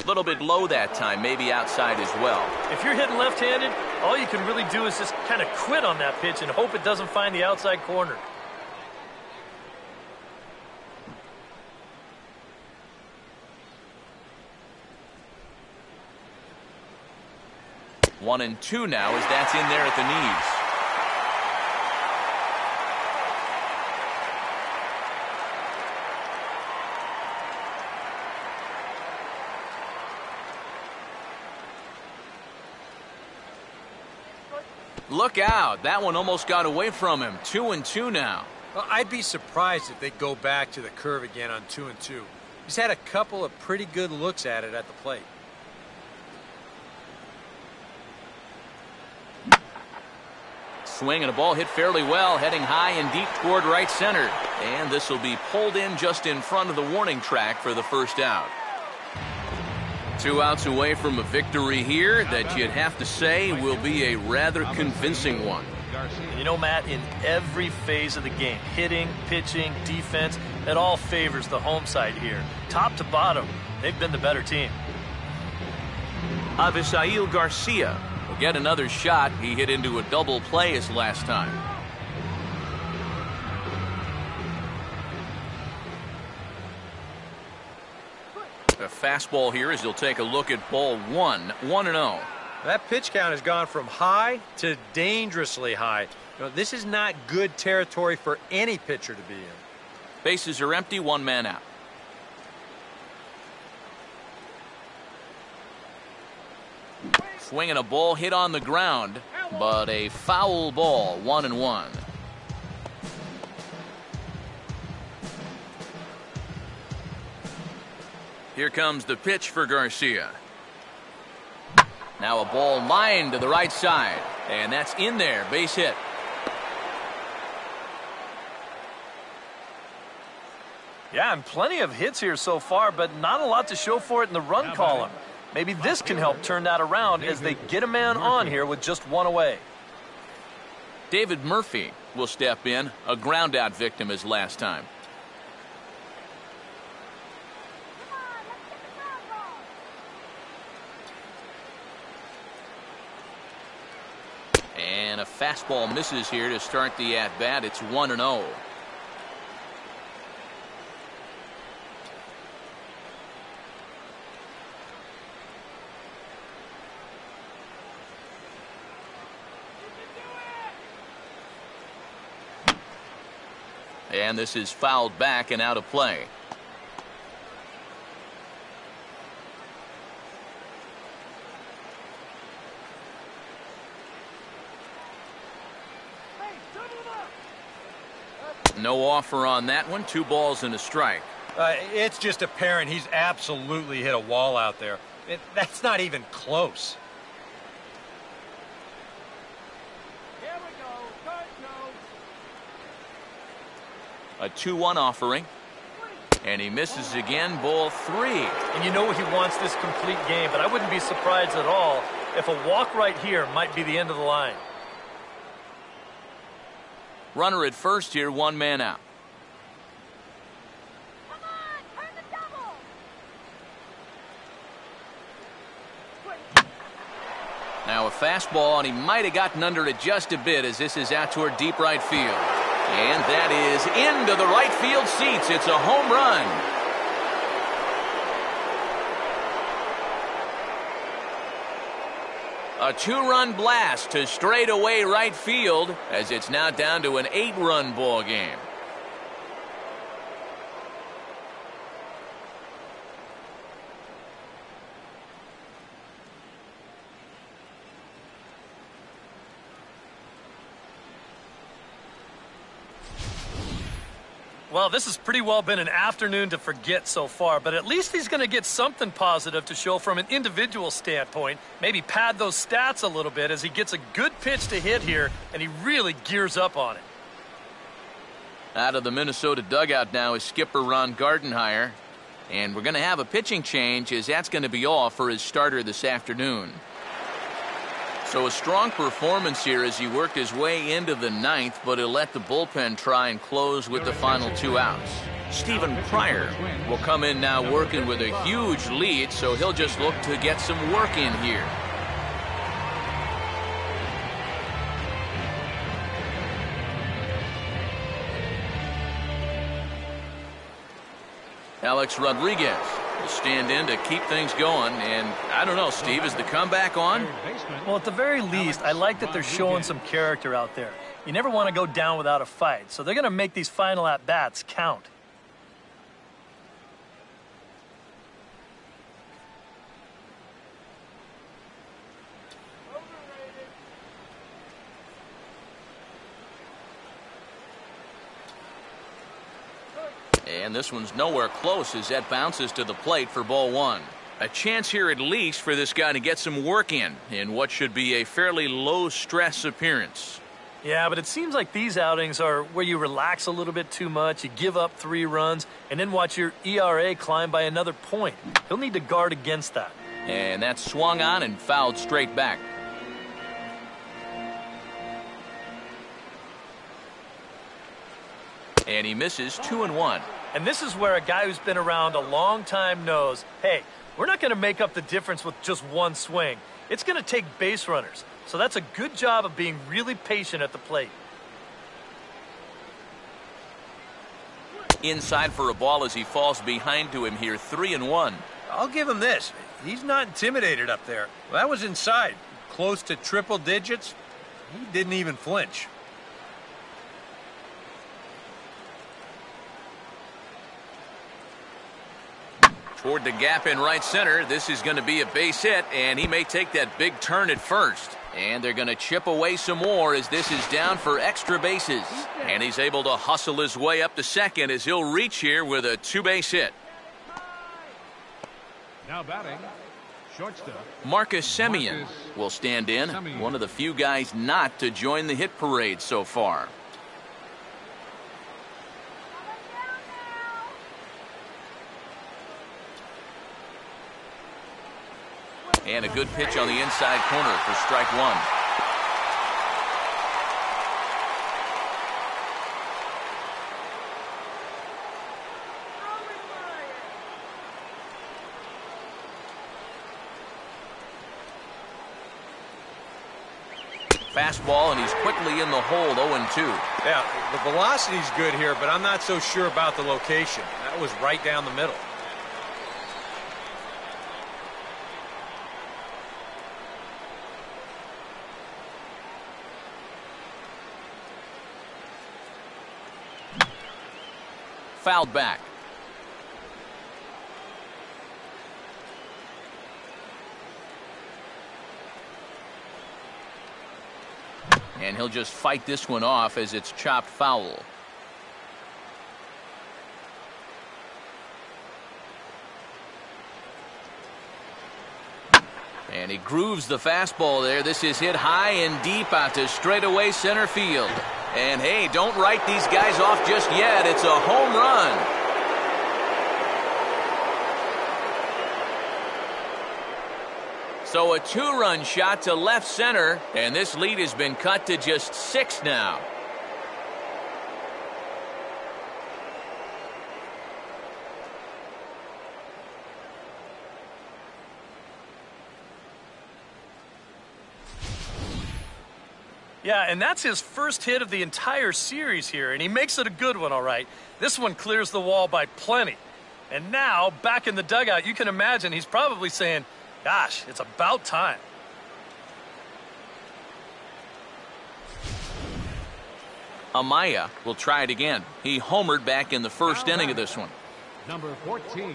A little bit low that time, maybe outside as well. If you're hitting left-handed, all you can really do is just kind of quit on that pitch and hope it doesn't find the outside corner. One and two now as that's in there at the knees. Look out. That one almost got away from him. 2-2 now. Well, I'd be surprised if they go back to the curve again on 2-2. He's had a couple of pretty good looks at it at the plate. Swing and a ball hit fairly well, heading high and deep toward right center. And this will be pulled in just in front of the warning track for the first out. 2 outs away from a victory here that you'd have to say will be a rather convincing one. You know, Matt, in every phase of the game, hitting, pitching, defense, it all favors the home side here. Top to bottom, they've been the better team. Avisail Garcia will get another shot. He hit into a double play his last time. A fastball here as he'll take a look at ball 1, 1-0. That pitch count has gone from high to dangerously high. You know, this is not good territory for any pitcher to be in. Bases are empty, 1 man out. Swinging a ball hit on the ground, but a foul ball, 1-1. Here comes the pitch for Garcia. Now a ball lined to the right side, and that's in there, base hit. Yeah, and plenty of hits here so far, but not a lot to show for it in the run column. Maybe this can help turn that around as they get a man on here with just 1 away. David Murphy will step in, a ground-out victim his last time. And a fastball misses here to start the at-bat. It's 1-0. And this is fouled back and out of play. No offer on that one. 2 balls and a strike. It's just apparent he's absolutely hit a wall out there. That's not even close. Here we go. Third goes. A 2-1 offering. And he misses again, ball 3. And you know he wants this complete game, but I wouldn't be surprised at all if a walk right here might be the end of the line. Runner at first here, 1 man out. Come on, turn the double. Now a fastball, and he might have gotten under it just a bit as this is out toward deep right field. And that is into the right field seats. It's a home run. A 2-run blast to straightaway right field as it's now down to an 8-run ball game. Well, this has pretty well been an afternoon to forget so far, but at least he's going to get something positive to show from an individual standpoint. Maybe pad those stats a little bit as he gets a good pitch to hit here, and he really gears up on it. Out of the Minnesota dugout now is skipper Ron Gardenhire. And we're going to have a pitching change as that's going to be all for his starter this afternoon. So a strong performance here as he worked his way into the 9th, but he'll let the bullpen try and close with the final 2 outs. Stephen Pryor will come in now working with a huge lead, so he'll just look to get some work in here. Alex Rodriguez will stand in to keep things going, and I don't know, Steve, is the comeback on? Well, at the very least, I like that they're showing some character out there. You never want to go down without a fight, so they're going to make these final at-bats count. And this one's nowhere close as that bounces to the plate for ball 1. A chance here at least for this guy to get some work in what should be a fairly low-stress appearance. Yeah, but it seems like these outings are where you relax a little bit too much, you give up 3 runs, and then watch your ERA climb by another point. He'll need to guard against that. And that's swung on and fouled straight back. And he misses 2-1. And this is where a guy who's been around a long time knows, hey, we're not going to make up the difference with just one swing. It's going to take base runners. So that's a good job of being really patient at the plate. Inside for a ball as he falls behind to him here, 3-1. I'll give him this. He's not intimidated up there. Well, that was inside. Close to triple digits. He didn't even flinch. Toward the gap in right center. This is going to be a base hit, and he may take that big turn at first. And they're going to chip away some more as this is down for extra bases. And he's able to hustle his way up to second as he'll reach here with a 2-base hit. Now batting, shortstop. Marcus Semien will stand in, one of the few guys not to join the hit parade so far. And a good pitch on the inside corner for strike 1. Fastball, and he's quickly in the hole, 0-2. Yeah, the velocity's good here, but I'm not so sure about the location. That was right down the middle. Fouled back. And he'll just fight this one off as it's chopped foul. And he grooves the fastball there. This is hit high and deep out to straightaway center field. And hey, don't write these guys off just yet. It's a home run. So a 2-run shot to left center, and this lead has been cut to just 6 now. Yeah, and that's his first hit of the entire series here, and he makes it a good one, all right. This one clears the wall by plenty. And now, back in the dugout, you can imagine he's probably saying, gosh, it's about time. Amaya will try it again. He homered back in the first inning of this one. Number 14.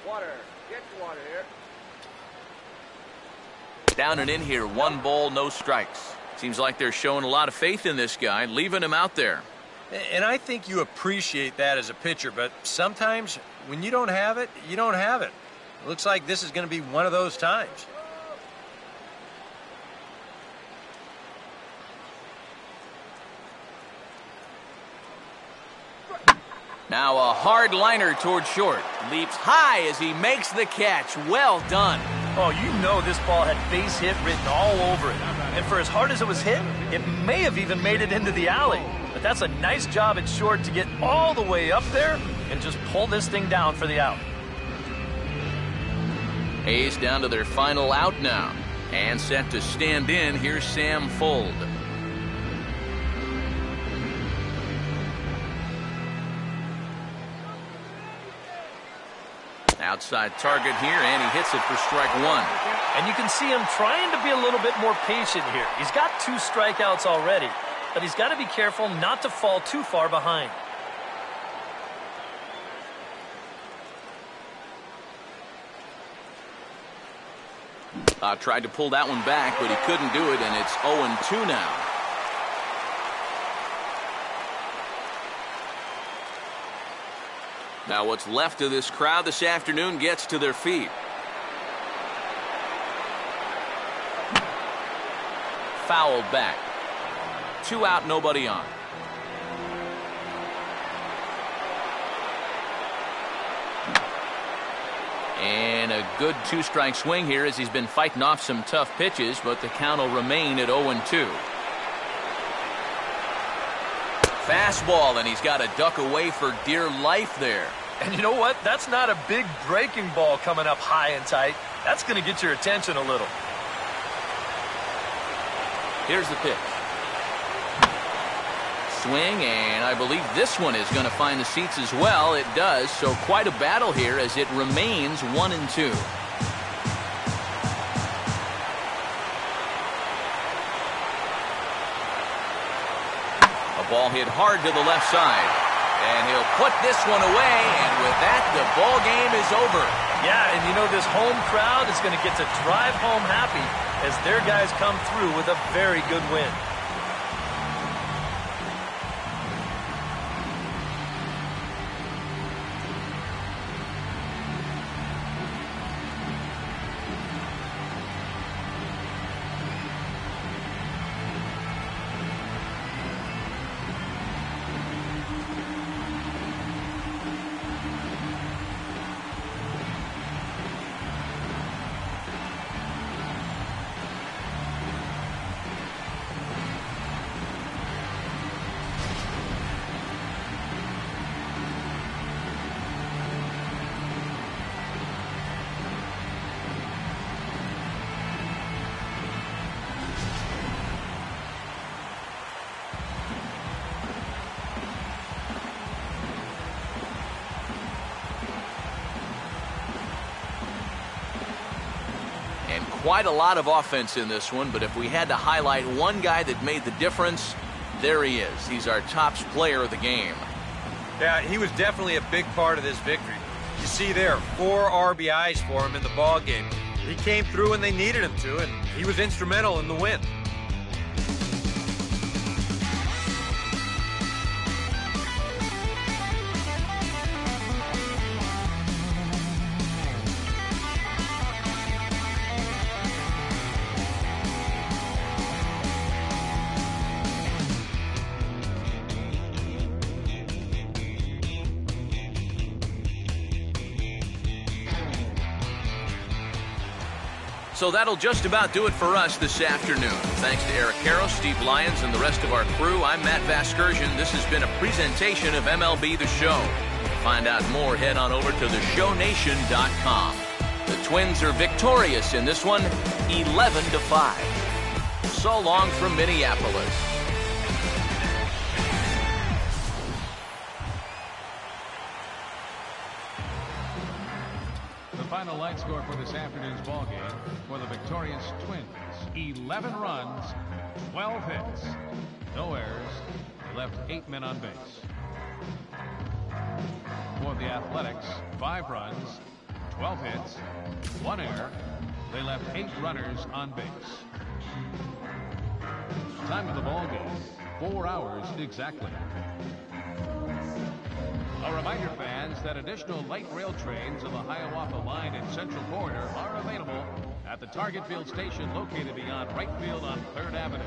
Water. Get water here. Down and in here, 1 ball, no strikes. Seems like they're showing a lot of faith in this guy, leaving him out there. And I think you appreciate that as a pitcher, but sometimes when you don't have it, you don't have it. It looks like this is going to be one of those times. Now a hard liner toward short. Leaps high as he makes the catch. Well done. Oh, you know this ball had base hit written all over it. And for as hard as it was hit, it may have even made it into the alley. But that's a nice job at short to get all the way up there and just pull this thing down for the out. A's down to their final out now. And set to stand in, here's Sam Fuld. Outside target here, and he hits it for strike 1. And you can see him trying to be a little bit more patient here. He's got 2 strikeouts already, but he's got to be careful not to fall too far behind. Tried to pull that one back, but he couldn't do it, and it's 0-2 now. Now what's left of this crowd this afternoon gets to their feet. Fouled back. 2 out, nobody on. And a good 2-strike swing here as he's been fighting off some tough pitches, but the count will remain at 0-2. Fastball, and he's got to duck away for dear life there. And you know what? That's not a big breaking ball coming up high and tight. That's going to get your attention a little. Here's the pitch. Swing, and I believe this one is going to find the seats as well. It does, so quite a battle here as it remains 1-2. Ball hit hard to the left side, and he'll put this one away, and with that, the ball game is over. Yeah, and you know this home crowd is going to get to drive home happy as their guys come through with a very good win. Quite a lot of offense in this one, but if we had to highlight one guy that made the difference, there he is. He's our top player of the game. Yeah, he was definitely a big part of this victory. You see there, 4 RBIs for him in the ball game. He came through when they needed him to, and he was instrumental in the win. So that'll just about do it for us this afternoon. Thanks to Eric Karros, Steve Lyons, and the rest of our crew, I'm Matt Vasgersian. This has been a presentation of MLB The Show. To find out more, head on over to theshownation.com. The Twins are victorious in this one, 11-5. So long from Minneapolis. The final line score for this afternoon's ballgame for the victorious Twins: 11 runs, 12 hits, no errors. They left 8 men on base. For the Athletics, 5 runs, 12 hits, 1 error. They left 8 runners on base. Time of the ball game, 4 hours exactly. A reminder, fans, that additional light rail trains of the Hiawatha Line and Central Corridor are available at the Target Field station located beyond right field on 3rd Avenue.